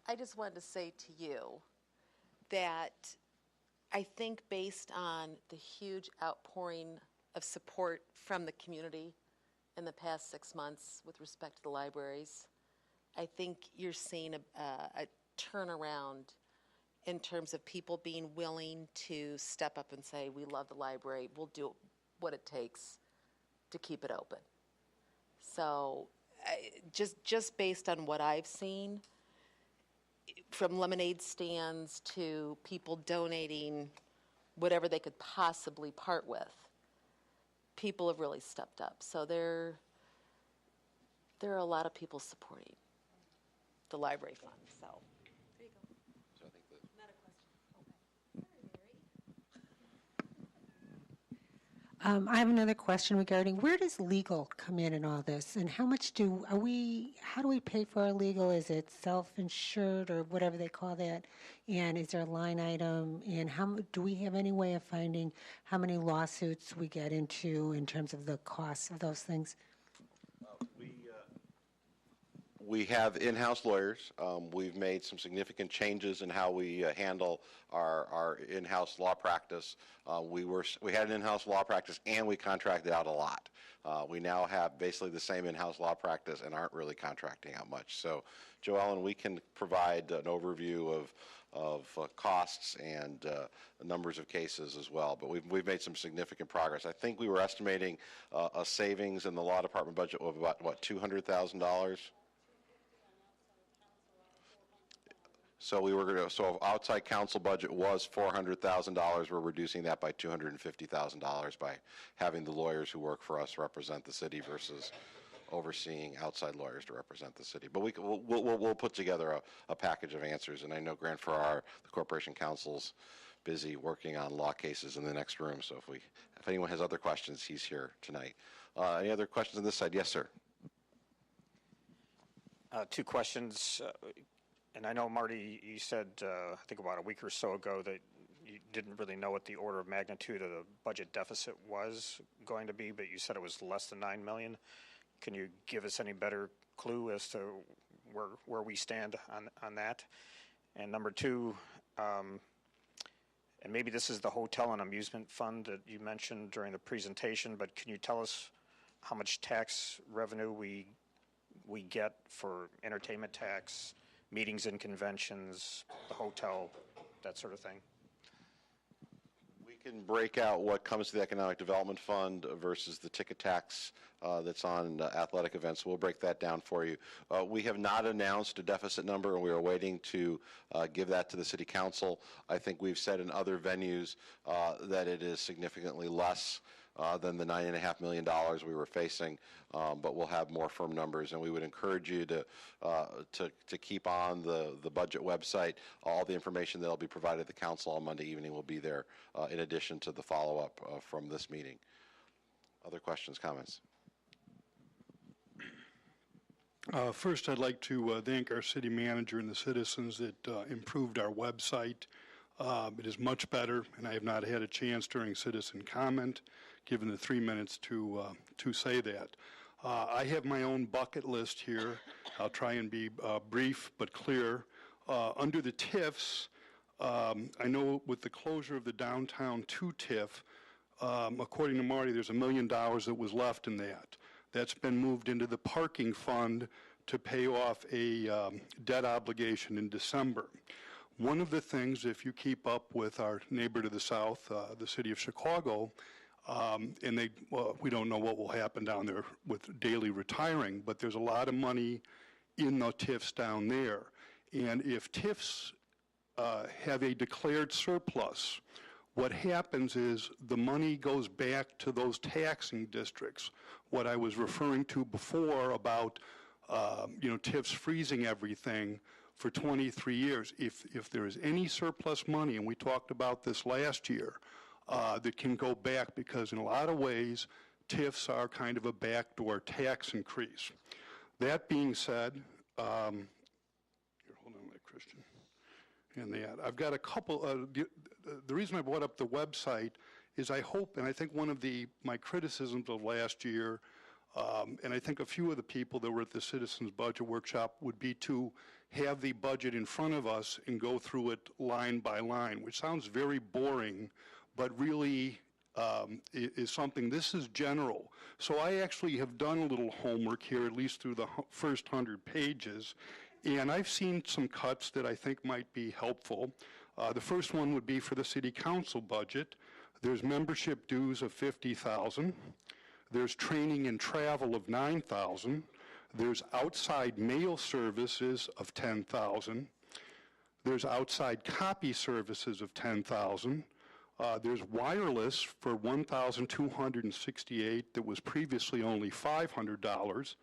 I just wanted to say to you that I think based on the huge outpouring of support from the community in the past 6 months with respect to the libraries, I think you're seeing a turnaround in terms of people being willing to step up and say, we love the library, we'll do what it takes to keep it open. So just based on what I've seen, from lemonade stands to people donating whatever they could possibly part with, people have really stepped up. So there are a lot of people supporting the library fund. So there you go. So I think Not a question. I have another question regarding where does legal come in all this, and how much how do we pay for our legal? Is it self-insured or whatever they call that? And is there a line item? And do we have any way of finding how many lawsuits we get into in terms of the costs of those things? We have in-house lawyers. We've made some significant changes in how we handle our in-house law practice. We had an in-house law practice and we contracted out a lot. We now have basically the same in-house law practice and aren't really contracting out much. So, Joellen, we can provide an overview of costs and numbers of cases as well. But we've made some significant progress. I think we were estimating a savings in the law department budget of about, what, $200,000? So outside counsel budget was $400,000. We're reducing that by $250,000 by having the lawyers who work for us represent the city versus overseeing outside lawyers to represent the city. But we'll put together a package of answers. And I know Grant Farrar, the corporation counsel's busy working on law cases in the next room. So if anyone has other questions, he's here tonight. Any other questions on this side? Yes, sir. 2 questions. And I know, Marty, you said, I think about a week or so ago, that you didn't really know what the order of magnitude of the budget deficit was going to be, but you said it was less than $9 million. Can you give us any better clue as to where we stand on that? And number 2, and maybe this is the hotel and amusement fund that you mentioned during the presentation, but can you tell us how much tax revenue we get for entertainment tax, meetings and conventions, the hotel, that sort of thing? can break out what comes to the Economic Development Fund versus the ticket tax that's on athletic events. We'll break that down for you. We have not announced a deficit number, and we are waiting to give that to the City Council. I think we've said in other venues that it is significantly less than the $9.5 million we were facing, but we'll have more firm numbers, and we would encourage you to keep on the budget website. All the information that will be provided to the council on Monday evening will be there, in addition to the follow-up from this meeting. Other questions, comments? First, I'd like to thank our city manager and the citizens that improved our website. It is much better, and I have not had a chance during citizen comment, given the 3 minutes to say that. I have my own bucket list here. I'll try and be brief but clear. Under the TIFs, I know with the closure of the downtown 2 TIF, according to Marty, there's $1 million that was left in that. That's been moved into the parking fund to pay off a debt obligation in December. One of the things, if you keep up with our neighbor to the south, the city of Chicago, and we don't know what will happen down there with daily retiring, but there's a lot of money in the TIFs down there. And if TIFs have a declared surplus, what happens is the money goes back to those taxing districts. What I was referring to before about, TIFs freezing everything for 23 years. If there is any surplus money, and we talked about this last year, that can go back, because in a lot of ways, TIFs are kind of a backdoor tax increase. That being said, here, hold on, Christian, and that I've got a couple. The reason I brought up the website is I hope, and I think one of my criticisms of last year, and I think a few of the people that were at the Citizens Budget Workshop, would be to have the budget in front of us and go through it line by line, which sounds very boring, but really is something. This is general. So I actually have done a little homework here, at least through the first 100 pages, and I've seen some cuts that I think might be helpful. The first one would be for the city council budget. There's membership dues of $50,000. There's training and travel of $9,000. There's outside mail services of $10,000. There's outside copy services of $10,000. There's wireless for $1,268 that was previously only $500.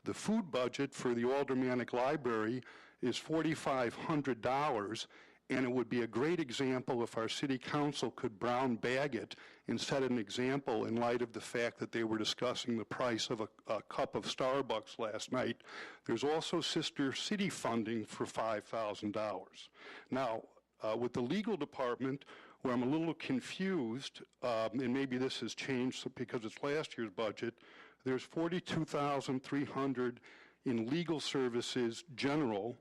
The food budget for the Aldermanic Library is $4,500, and it would be a great example if our city council could brown bag it and set an example in light of the fact that they were discussing the price of a cup of Starbucks last night. There's also sister city funding for $5,000. Now, with the legal department, where I'm a little confused, and maybe this has changed because it's last year's budget, there's $42,300 in legal services general,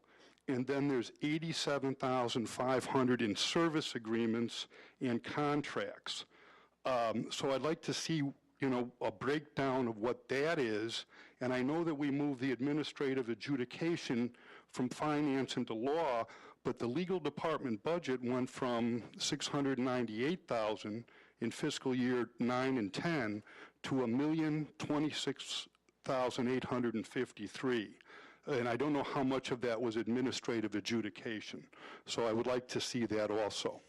and then there's $87,500 in service agreements and contracts. So I'd like to see, a breakdown of what that is, and I know that we moved the administrative adjudication from finance into law, but the legal department budget went from $698,000 in fiscal year 9 and 10 to $1,026,853. And I don't know how much of that was administrative adjudication. So I would like to see that also.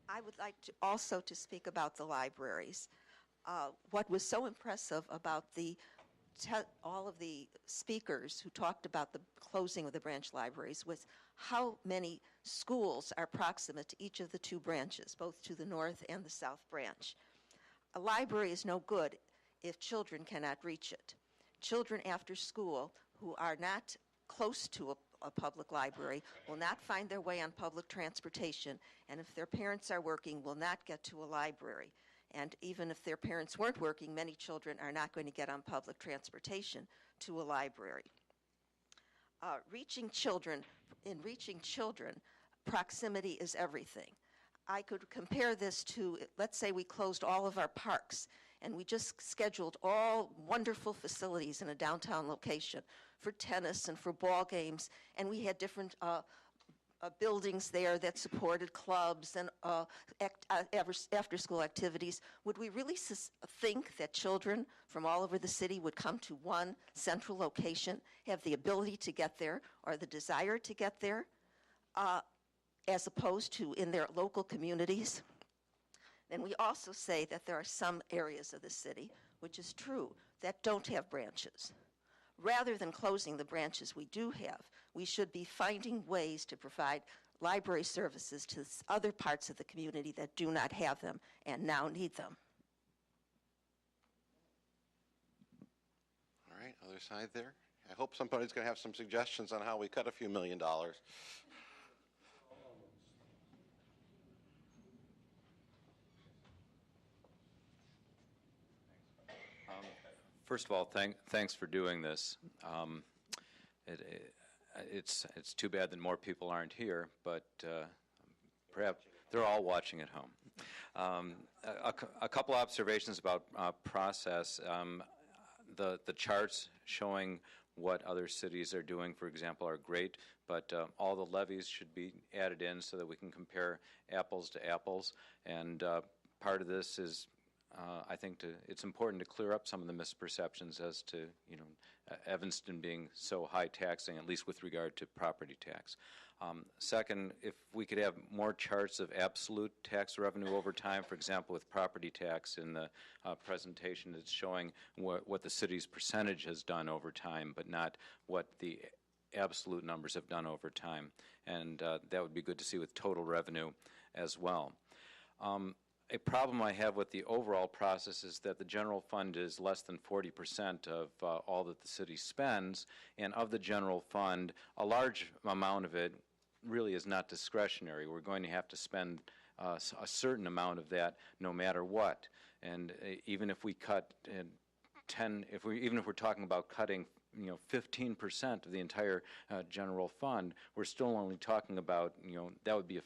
I would like to also to speak about the libraries. What was so impressive about all of the speakers who talked about the closing of the branch libraries was how many schools are proximate to each of the 2 branches, both to the north and the south branch. A library is no good if children cannot reach it. Children after school who are not close to a public library will not find their way on public transportation, and if their parents are working, will not get to a library. And even if their parents weren't working, many children are not going to get on public transportation to a library. In reaching children, proximity is everything. I could compare this to, let's say we closed all of our parks and we just scheduled all wonderful facilities in a downtown location for tennis and for ball games, and we had different buildings there that supported clubs and after-school activities, would we really think that children from all over the city would come to one central location, have the ability to get there or the desire to get there, as opposed to in their local communities? Then we also say that there are some areas of the city, which is true, that don't have branches. Rather than closing the branches we do have, we should be finding ways to provide library services to other parts of the community that do not have them and now need them. All right, other side there. I hope somebody's going to have some suggestions on how we cut a few $1 million. First of all, thanks for doing this. It's too bad that more people aren't here, but perhaps they're all watching at home. A couple observations about process. The charts showing what other cities are doing, for example, are great, but all the levies should be added in so that we can compare apples to apples. And part of this is, I think it's important to clear up some of the misperceptions as to, Evanston being so high taxing, at least with regard to property tax. Second, if we could have more charts of absolute tax revenue over time, for example, with property tax in the presentation, it's showing what the city's percentage has done over time, but not what the absolute numbers have done over time. And that would be good to see with total revenue as well. A problem I have with the overall process is that the general fund is less than 40% of all that the city spends, and of the general fund, a large amount of it really is not discretionary. We're going to have to spend a certain amount of that no matter what. And even if we cut even if we're talking about cutting 15% of the entire general fund, we're still only talking about, that would be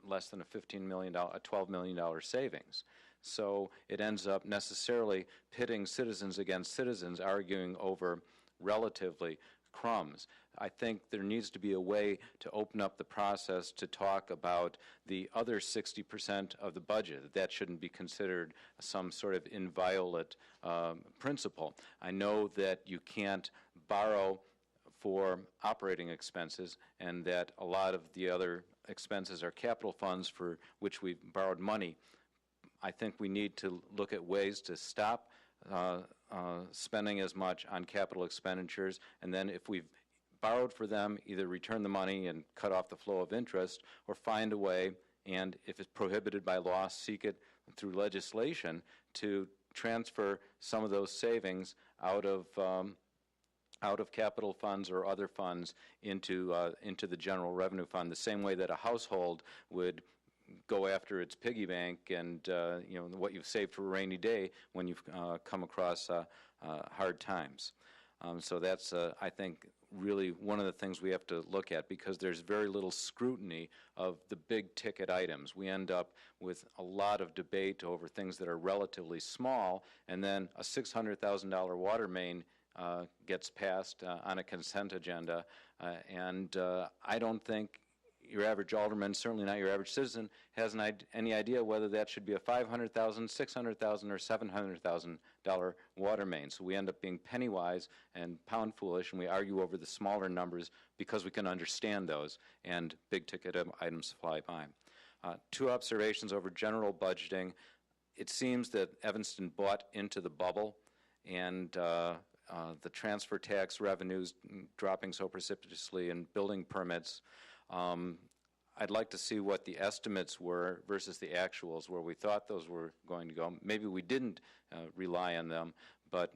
less than a $12 million savings. So it ends up necessarily pitting citizens against citizens, arguing over relatively crumbs. I think there needs to be a way to open up the process to talk about the other 60% of the budget. That shouldn't be considered some sort of inviolate principle. I know that you can't borrow for operating expenses and that a lot of the other expenses are capital funds for which we've borrowed money. I think we need to look at ways to stop spending as much on capital expenditures, and then if we've borrowed for them, either return the money and cut off the flow of interest, or find a way, and if it's prohibited by law, seek it through legislation to transfer some of those savings out of capital funds or other funds into the general revenue fund, the same way that a household would go after its piggy bank and what you've saved for a rainy day when you've come across hard times. So that's, I think, really one of the things we have to look at, because there's very little scrutiny of the big ticket items. We end up with a lot of debate over things that are relatively small, and then a $600,000 water main gets passed on a consent agenda, and I don't think your average alderman, certainly not your average citizen, has any idea whether that should be a $500,000, $600,000, or $700,000 water main. So we end up being penny wise and pound foolish, and we argue over the smaller numbers because we can understand those, and big ticket items fly by. Two observations over general budgeting. It seems that Evanston bought into the bubble, and the transfer tax revenues dropping so precipitously and building permits. I'd like to see what the estimates were versus the actuals, where we thought those were going to go. Maybe we didn't rely on them, but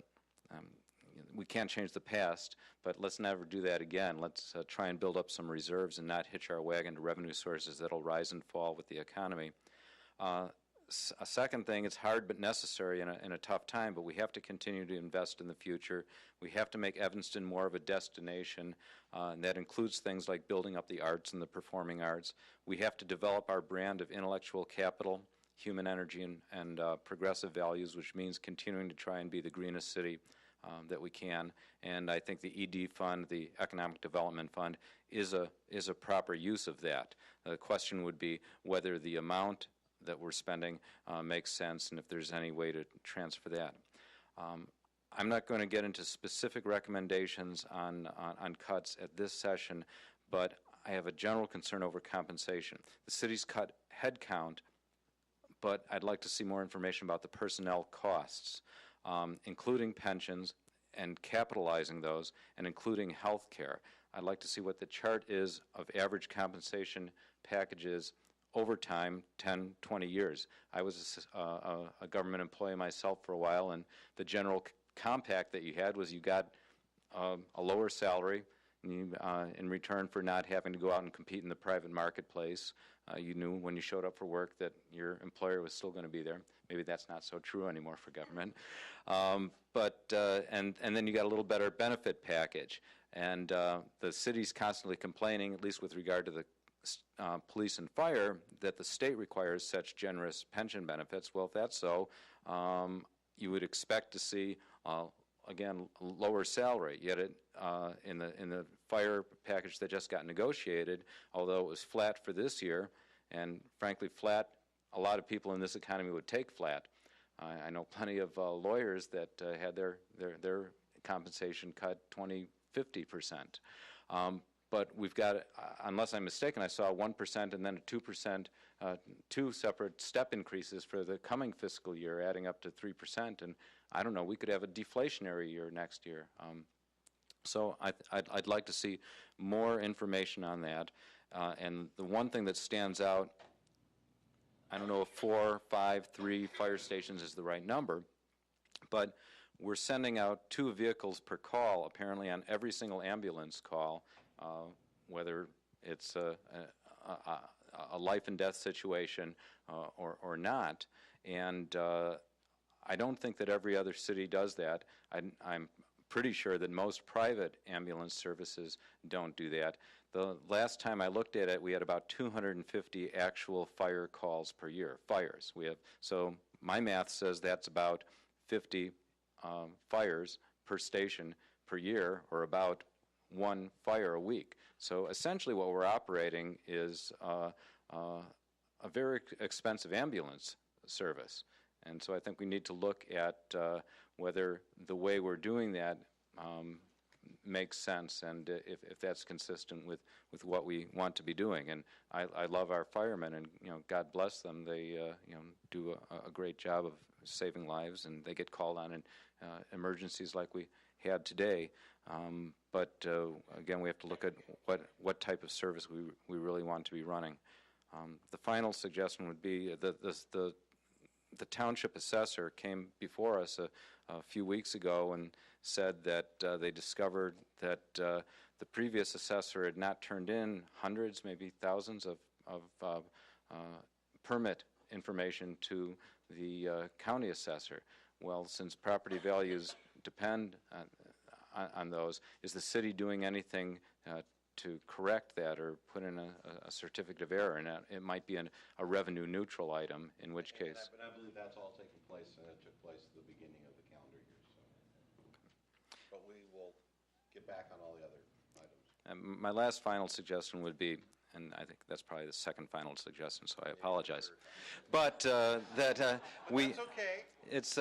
we can't change the past, but let's never do that again. Let's try and build up some reserves and not hitch our wagon to revenue sources that'll rise and fall with the economy. A second thing, it's hard but necessary in a tough time, but we have to continue to invest in the future. We have to make Evanston more of a destination, and that includes things like building up the arts and the performing arts. We have to develop our brand of intellectual capital human energy and progressive values, which means continuing to try and be the greenest city that we can. And I think the ED fund, the Economic Development Fund, is a proper use of that. The question would be whether the amount that we're spending makes sense and if there's any way to transfer that. I'm not going to get into specific recommendations on cuts at this session, but I have a general concern over compensation. The city's cut headcount, but I'd like to see more information about the personnel costs, including pensions and capitalizing those, and including health care. I'd like to see what the chart is of average compensation packages over time, 10, 20 years. I was a government employee myself for a while, and the general compact that you had was you got a lower salary in return for not having to go out and compete in the private marketplace. You knew when you showed up for work that your employer was still going to be there. Maybe that's not so true anymore for government. And then you got a little better benefit package. And the city's constantly complaining, at least with regard to the police and fire, that the state requires such generous pension benefits. Well, if that's so, you would expect to see, again, lower salary. Yet in the fire package that just got negotiated, although it was flat for this year, and frankly flat, a lot of people in this economy would take flat. I know plenty of lawyers that had their compensation cut 20, 50%. But we've got, unless I'm mistaken, I saw 1% and then a 2%, two separate step increases for the coming fiscal year, adding up to 3%. And I don't know, we could have a deflationary year next year. So I'd like to see more information on that. And the one thing that stands out, I don't know if 4, 5, 3 fire stations is the right number, but we're sending out 2 vehicles per call, apparently on every single ambulance call, whether it's a life and death situation or not. And I don't think that every other city does that. I'm pretty sure that most private ambulance services don't do that. The last time I looked at it, we had about 250 actual fire calls per year, fires. So my math says that's about 50 fires per station per year, or about 1 fire a week. So essentially what we're operating is a very expensive ambulance service. And so I think we need to look at whether the way we're doing that makes sense, and if that's consistent with what we want to be doing. And I love our firemen, and God bless them. They do a great job of saving lives, and they get called on in emergencies like we had today. But again, we have to look at what type of service we really want to be running. The final suggestion would be the township assessor came before us a few weeks ago and said that they discovered that the previous assessor had not turned in hundreds, maybe thousands of permit information to the county assessor. Well, since property values depend on those, is the city doing anything to correct that or put in a certificate of error? And it might be a revenue neutral item, in which case. But I believe that's all taking place, and it took place at the beginning of the calendar year. So. But we will get back on all the other items. And my last final suggestion would be, and I think that's probably the second final suggestion, so I apologize. But that we, that's okay. It's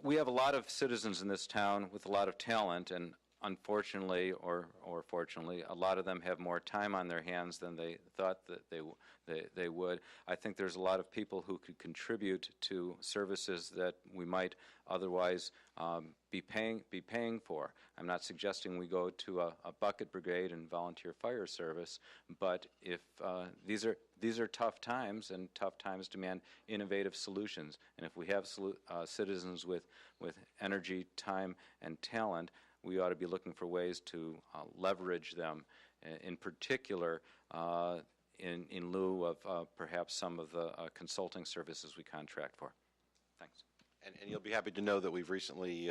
we have a lot of citizens in this town with a lot of talent, and unfortunately or fortunately, a lot of them have more time on their hands than they thought that they would. I think there's a lot of people who could contribute to services that we might otherwise be paying for. I'm not suggesting we go to a bucket brigade and volunteer fire service, but if these are tough times, and tough times demand innovative solutions. And if we have citizens with energy, time, and talent, we ought to be looking for ways to leverage them, in particular in lieu of perhaps some of the consulting services we contract for. Thanks. And you'll be happy to know that we've recently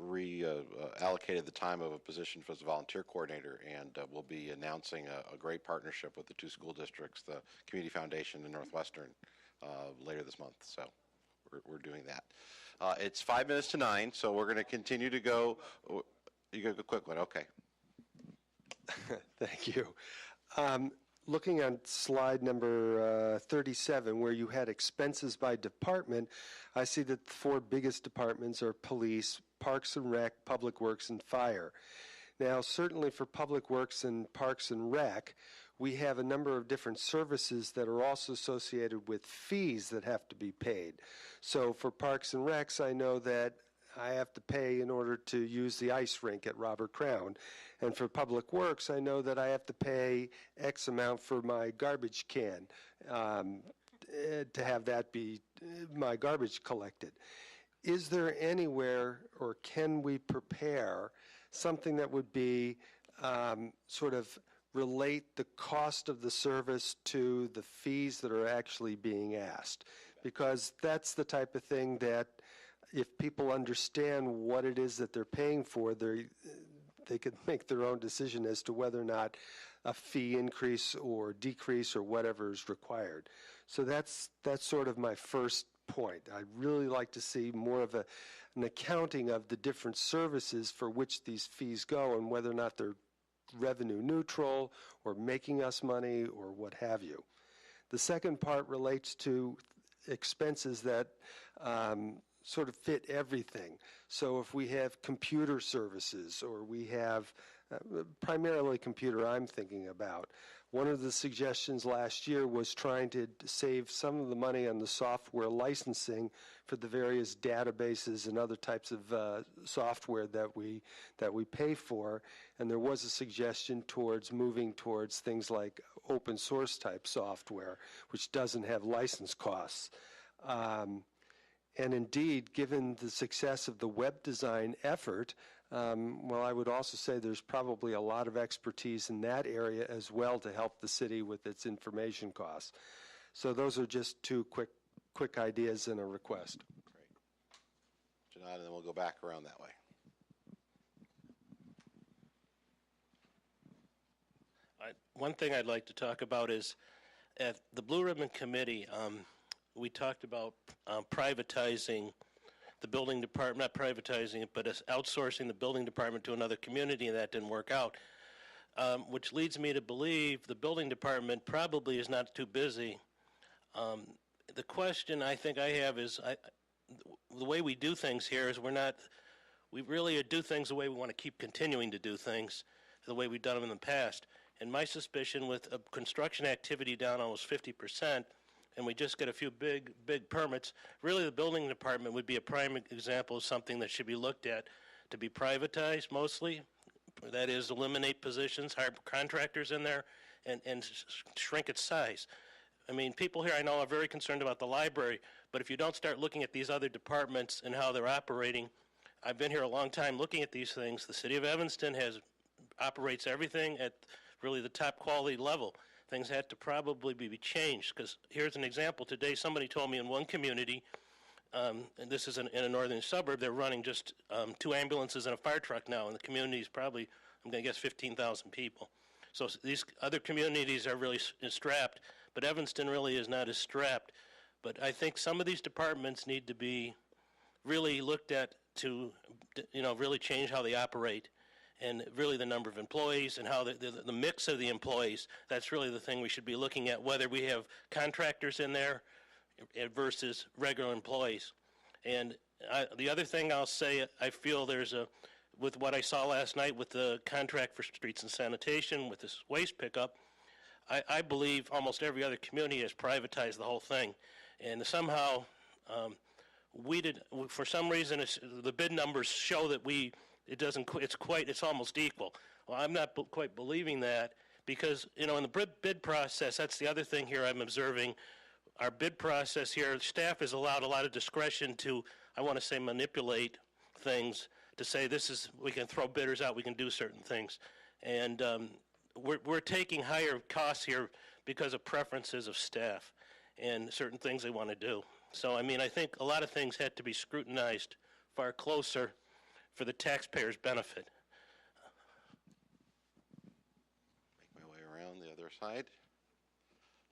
reallocated the time of a position for the volunteer coordinator, and we'll be announcing a great partnership with the two school districts, the Community Foundation and Northwestern, later this month. So we're doing that. It's 5 minutes to 9, so we're going to continue to go. You got a quick one, okay? Thank you. Looking on slide number 37, where you had expenses by department, I see that the 4 biggest departments are police, Parks and Rec, Public Works, and Fire. Now, certainly for Public Works and Parks and Rec, we have a number of different services that are also associated with fees that have to be paid. So for Parks and Recs, I know that I have to pay in order to use the ice rink at Robert Crown. And for Public Works, I know that I have to pay X amount for my garbage can to have that be my garbage collected. Is there anywhere, or can we prepare something that would be sort of relate the cost of the service to the fees that are actually being asked? Because that's the type of thing that if people understand what it is that they're paying for, they could make their own decision as to whether or not a fee increase or decrease or whatever is required. So that's sort of my first point. I'd really like to see more of an accounting of the different services for which these fees go and whether or not they're revenue neutral or making us money or what have you. The second part relates to expenses that sort of fit everything. So if we have computer services, or we have primarily computer I'm thinking about, one of the suggestions last year was trying to save some of the money on the software licensing for the various databases and other types of software that we pay for, and there was a suggestion towards moving towards things like open source type software, which doesn't have license costs. And indeed, given the success of the web design effort, well, I would also say there's probably a lot of expertise in that area as well to help the city with its information costs. So those are just 2 quick ideas and a request. Great. Janine, and then we'll go back around that way. One thing I'd like to talk about is at the Blue Ribbon Committee, we talked about privatizing the building department, not privatizing it, but outsourcing the building department to another community, and that didn't work out, which leads me to believe the building department probably is not too busy. The question I think I have is, the way we do things here is we really do things the way we want to keep continuing to do things, the way we've done them in the past. And my suspicion with construction activity down almost 50%, and we just get a few big permits, really the building department would be a prime example of something that should be looked at to be privatized mostly. That is, eliminate positions, hire contractors in there, and shrink its size. I mean, people here I know are very concerned about the library, but if you don't start looking at these other departments and how they're operating, I've been here a long time looking at these things. The city of Evanston operates everything at really the top quality level. Things had to probably be changed, because here's an example. Today somebody told me in one community, and this is in a northern suburb, they're running just 2 ambulances and a fire truck now, and the community is probably, I'm going to guess, 15,000 people. So these other communities are really strapped, but Evanston really is not as strapped. But I think some of these departments need to be really looked at to, really change how they operate. And really the number of employees and how the mix of the employees, that's really the thing we should be looking at, whether we have contractors in there versus regular employees. And the other thing I'll say, I feel with what I saw last night with the contract for streets and sanitation, with this waste pickup, I believe almost every other community has privatized the whole thing. And somehow for some reason, the bid numbers show that it's almost equal. Well, I'm not quite believing that, because, in the bid process, that's the other thing here I'm observing. Our bid process here, staff is allowed a lot of discretion to, I want to say, manipulate things to say we can throw bidders out, we can do certain things. And we're taking higher costs here because of preferences of staff and certain things they want to do. So, I think a lot of things had to be scrutinized far closer for the taxpayers' benefit. Make my way around the other side.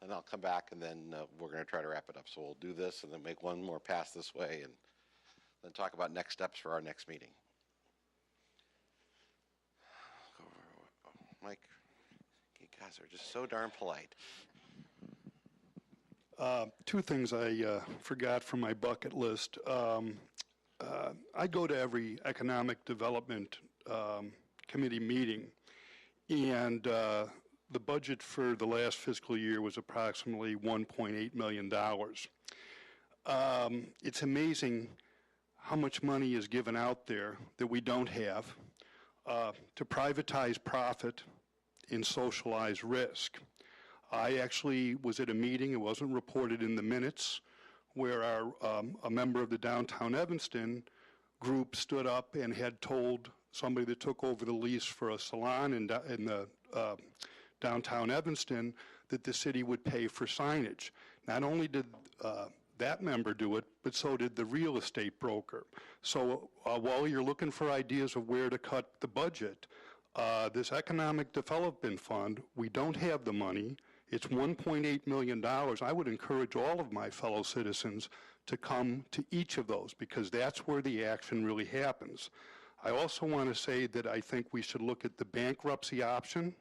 And I'll come back, and then we're going to try to wrap it up. So we'll do this and then make one more pass this way and then talk about next steps for our next meeting. Mike, you guys are just so darn polite. Two things I forgot from my bucket list. I go to every economic development committee meeting, and the budget for the last fiscal year was approximately $1.8 million. It's amazing how much money is given out there that we don't have to privatize profit and socialize risk. I actually was at a meeting, it wasn't reported in the minutes, where a member of the downtown Evanston group stood up and had told somebody that took over the lease for a salon in the downtown Evanston that the city would pay for signage. Not only did that member do it, but so did the real estate broker. So while you're looking for ideas of where to cut the budget, this economic development fund, we don't have the money. It's $1.8 million. I would encourage all of my fellow citizens to come to each of those, because that's where the action really happens. I also want to say that I think we should look at the bankruptcy option,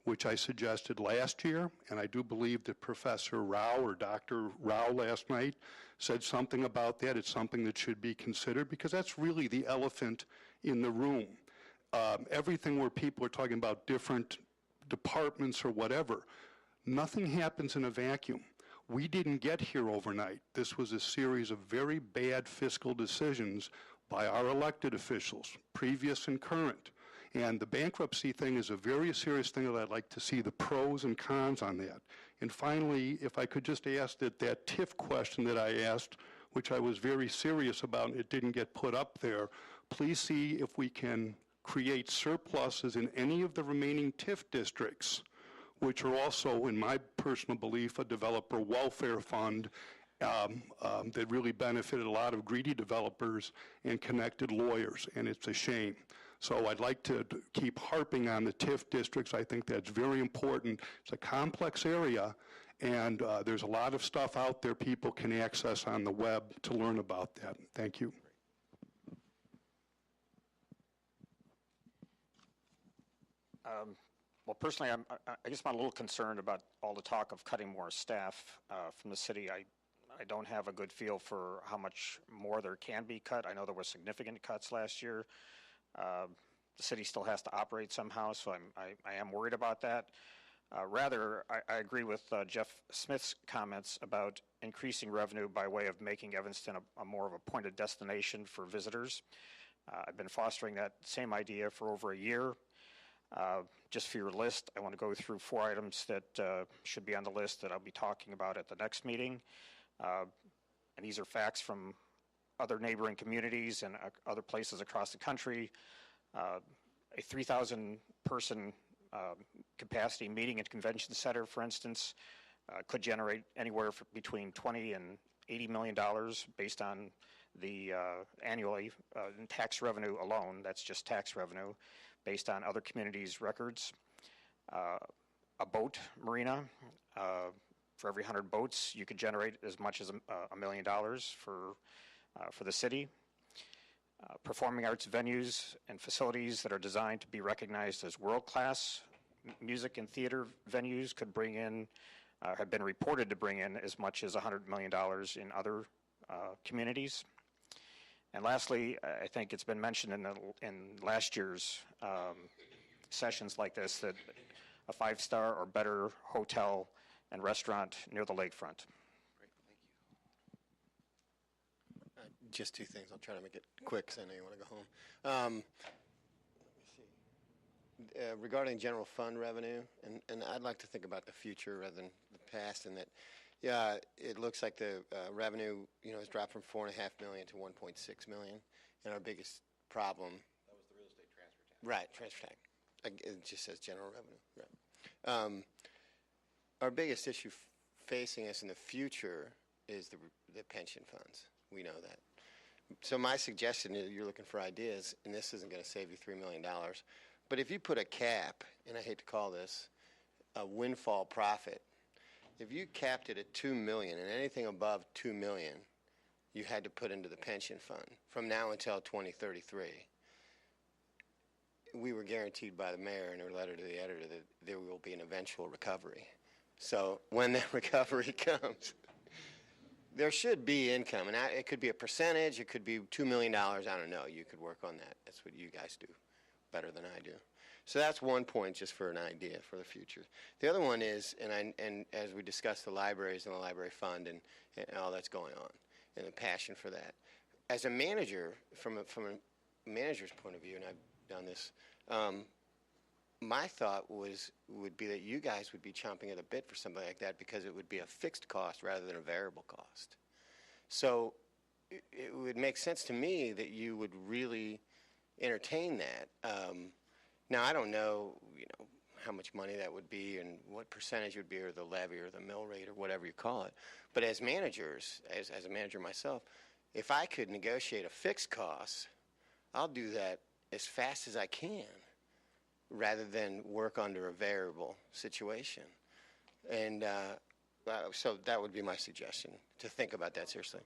which I suggested last year, and I do believe that Professor Rao or Dr. Rao last night said something about that. It's something that should be considered, because that's really the elephant in the room. Everything where people are talking about different departments or whatever, nothing happens in a vacuum. We didn't get here overnight. This was a series of very bad fiscal decisions by our elected officials, previous and current. And the bankruptcy thing is a very serious thing that I'd like to see the pros and cons on that. And finally, if I could just ask that TIF question that I asked, which I was very serious about, and it didn't get put up there, please see if we can create surpluses in any of the remaining TIF districts, which are also, in my personal belief, a developer welfare fund that really benefited a lot of greedy developers and connected lawyers, and it's a shame. So I'd like to keep harping on the TIF districts. I think that's very important. It's a complex area, and there's a lot of stuff out there people can access on the web to learn about that. Thank you. Well, personally, I guess I'm a little concerned about all the talk of cutting more staff from the city. I don't have a good feel for how much more there can be cut. I know there were significant cuts last year. The city still has to operate somehow, so I am worried about that. Rather, I agree with Jeff Smith's comments about increasing revenue by way of making Evanston a more of a pointed destination for visitors. I've been fostering that same idea for over a year. Just for your list, I want to go through 4 items that should be on the list that I'll be talking about at the next meeting. And these are facts from other neighboring communities and other places across the country. A 3,000-person capacity meeting and convention center, for instance, could generate anywhere between $20 and $80 million based on the annually tax revenue alone. That's just tax revenue based on other communities' records. A boat marina, for every 100 boats, you could generate as much as $1 million for the city. Performing arts venues and facilities that are designed to be recognized as world-class music and theater venues could bring in, have been reported to bring in as much as $100 million in other communities. And lastly, I think it's been mentioned in last year's sessions like this that a 5-star or better hotel and restaurant near the lakefront. Great, thank you. Just 2 things. I'll try to make it quick because I know you want to go home. Let me see. Regarding general fund revenue, and I'd like to think about the future rather than the past, and that, yeah, it looks like the revenue, has dropped from $4.5 million to $1.6 million, and our biggest problem. That was the real estate transfer tax. Right, transfer tax. It just says general revenue. Right. Our biggest issue facing us in the future is the pension funds. We know that. So my suggestion is, you're looking for ideas, and this isn't going to save you $3 million. But if you put a cap, and I hate to call this a windfall profit, if you capped it at $2 million, and anything above $2 million, you had to put into the pension fund from now until 2033. We were guaranteed by the mayor in her letter to the editor that there will be an eventual recovery. So when that recovery comes, there should be income, and it could be a percentage, it could be $2 million, I don't know. You could work on that. That's what you guys do better than I do. So that's one point, just for an idea for the future. The other one is, and as we discussed the libraries and the library fund and all that's going on, and the passion for that. As a manager, from a manager's point of view, and I've done this, my thought would be that you guys would be chomping at a bit for something like that, because it would be a fixed cost rather than a variable cost. So it would make sense to me that you would really entertain that. Now, I don't know, how much money that would be and what percentage would be, or the levy or the mill rate or whatever you call it. But as managers, as a manager myself, if I could negotiate a fixed cost, I'll do that as fast as I can, rather than work under a variable situation. And so that would be my suggestion, to think about that seriously.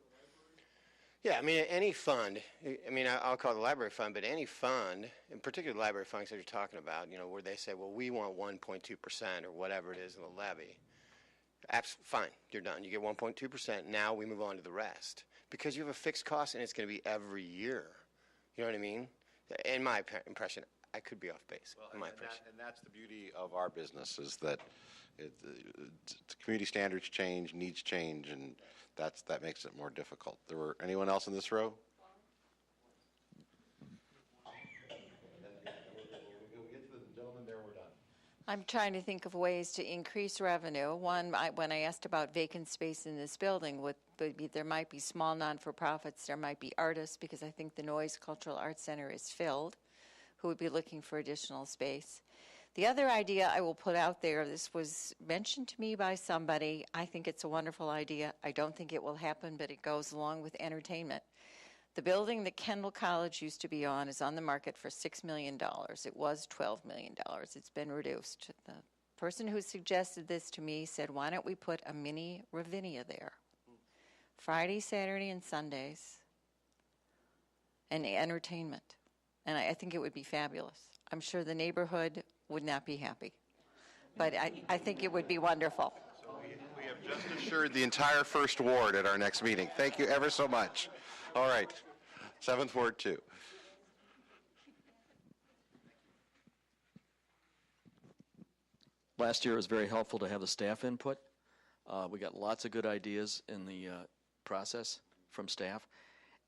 Yeah, I mean, any fund, I'll call it the library fund, but any fund, in particular the library funds that you're talking about, where they say, well, we want 1.2% or whatever it is in the levy. Fine, you're done. You get 1.2%. Now we move on to the rest, because you have a fixed cost and it's going to be every year. You know what I mean? In my impression, I could be off base. Well, and that's the beauty of our business, is that community standards change, needs change, and that makes it more difficult. Anyone else in this row? I'm trying to think of ways to increase revenue. One, when I asked about vacant space in this building, there might be small non-for-profits, there might be artists, because I think the Noise Cultural Arts Center is filled, who would be looking for additional space. The other idea I will put out there, this was mentioned to me by somebody. I think it's a wonderful idea. I don't think it will happen, but it goes along with entertainment. The building that Kendall College used to be on is on the market for $6 million. It was $12 million. It's been reduced. The person who suggested this to me said, why don't we put a mini Ravinia there? Friday, Saturday, and Sundays, and entertainment. And I think it would be fabulous. I'm sure the neighborhood would not be happy, but I think it would be wonderful. So we have just assured the entire First Ward at our next meeting. Thank you ever so much. All right, 7th Ward 2. Last year it was very helpful to have the staff input. We got lots of good ideas in the process from staff.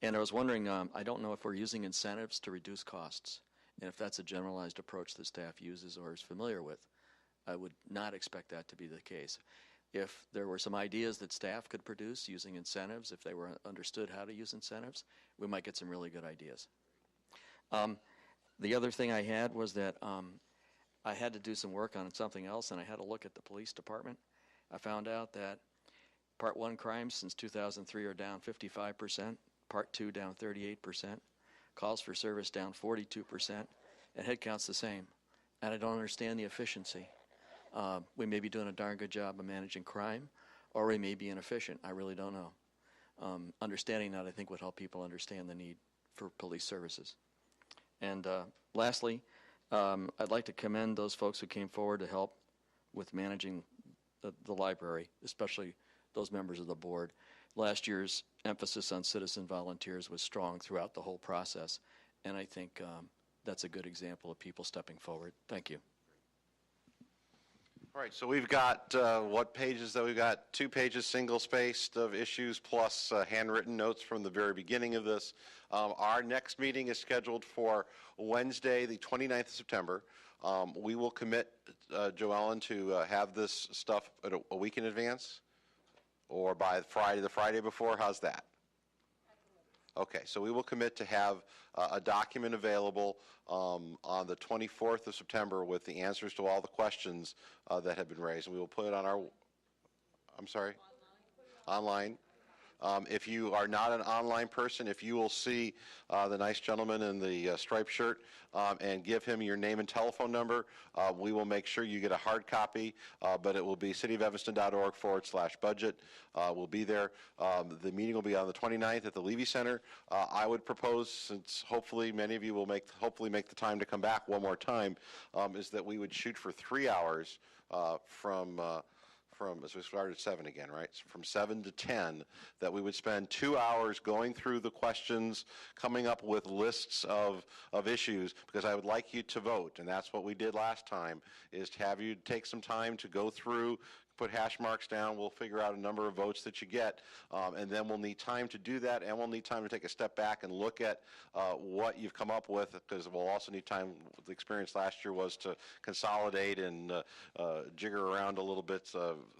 And I was wondering, I don't know if we're using incentives to reduce costs, and if that's a generalized approach that staff uses or is familiar with. I would not expect that to be the case. If there were some ideas that staff could produce using incentives, if they were understood how to use incentives, we might get some really good ideas. The other thing I had was that I had to do some work on something else, and I had to look at the police department. I found out that Part 1 crimes since 2003 are down 55%, Part 2 down 38%, calls for service down 42%, and headcount's the same. And I don't understand the efficiency. We may be doing a darn good job of managing crime, or we may be inefficient. I really don't know. Understanding that, I think, would help people understand the need for police services. And lastly, I'd like to commend those folks who came forward to help with managing the library, especially those members of the board. Last year's emphasis on citizen volunteers was strong throughout the whole process, and I think that's a good example of people stepping forward. Thank you. All right, so we've got, what pages that we've got? 2 pages single-spaced of issues plus handwritten notes from the very beginning of this. Our next meeting is scheduled for Wednesday, the 29th of September. We will commit, Joellen, to have this stuff a week in advance, or by the Friday before. How's that? Okay, so we will commit to have a document available on the 24th of September with the answers to all the questions that have been raised, and we will put it on our, I'm sorry? Online. If you are not an online person, if you will see the nice gentleman in the striped shirt and give him your name and telephone number, we will make sure you get a hard copy, but it will be cityofevanston.org/budget. We'll be there. The meeting will be on the 29th at the Levy Center. I would propose, since hopefully many of you will make the time to come back one more time, is that we would shoot for 3 hours from as we started at 7 again, right? So from 7 to 10, that we would spend 2 hours going through the questions, coming up with lists of issues, because I would like you to vote, and that's what we did last time, is to have you take some time to go through, put hash marks down. We'll figure out a number of votes that you get, and then we'll need time to do that, and we'll need time to take a step back and look at what you've come up with, because we'll also need time. The experience last year was to consolidate and jigger around a little bit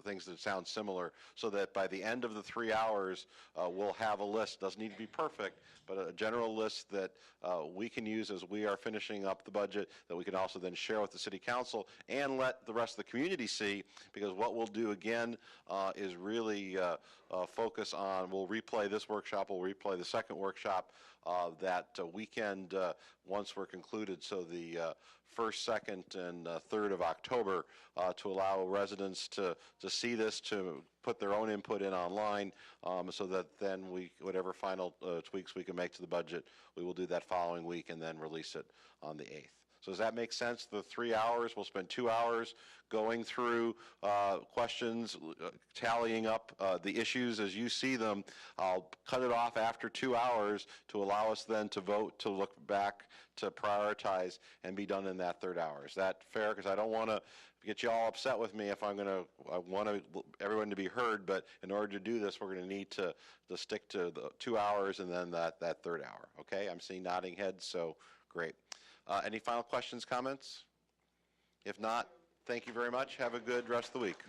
things that sound similar, so that by the end of the 3 hours, we'll have a list. Doesn't need to be perfect, but a general list that we can use as we are finishing up the budget, that we can also then share with the City Council and let the rest of the community see, because what we'll do again is really focus on, we'll replay this workshop, we'll replay the second workshop that weekend once we're concluded, so the 1st, 2nd, and 3rd of October, to allow residents to see this, to put their own input in online, so that then whatever final tweaks we can make to the budget, we will do that following week and then release it on the 8th. So does that make sense? The 3 hours, we'll spend 2 hours going through questions, tallying up the issues as you see them. I'll cut it off after 2 hours to allow us then to vote, to look back, to prioritize, and be done in that 3rd hour. Is that fair? Because I don't want to get you all upset with me if I want everyone to be heard, but in order to do this, we're going to need to stick to the 2 hours and then that 3rd hour. Okay? I'm seeing nodding heads, so great. Any final questions, comments? If not, thank you very much. Have a good rest of the week.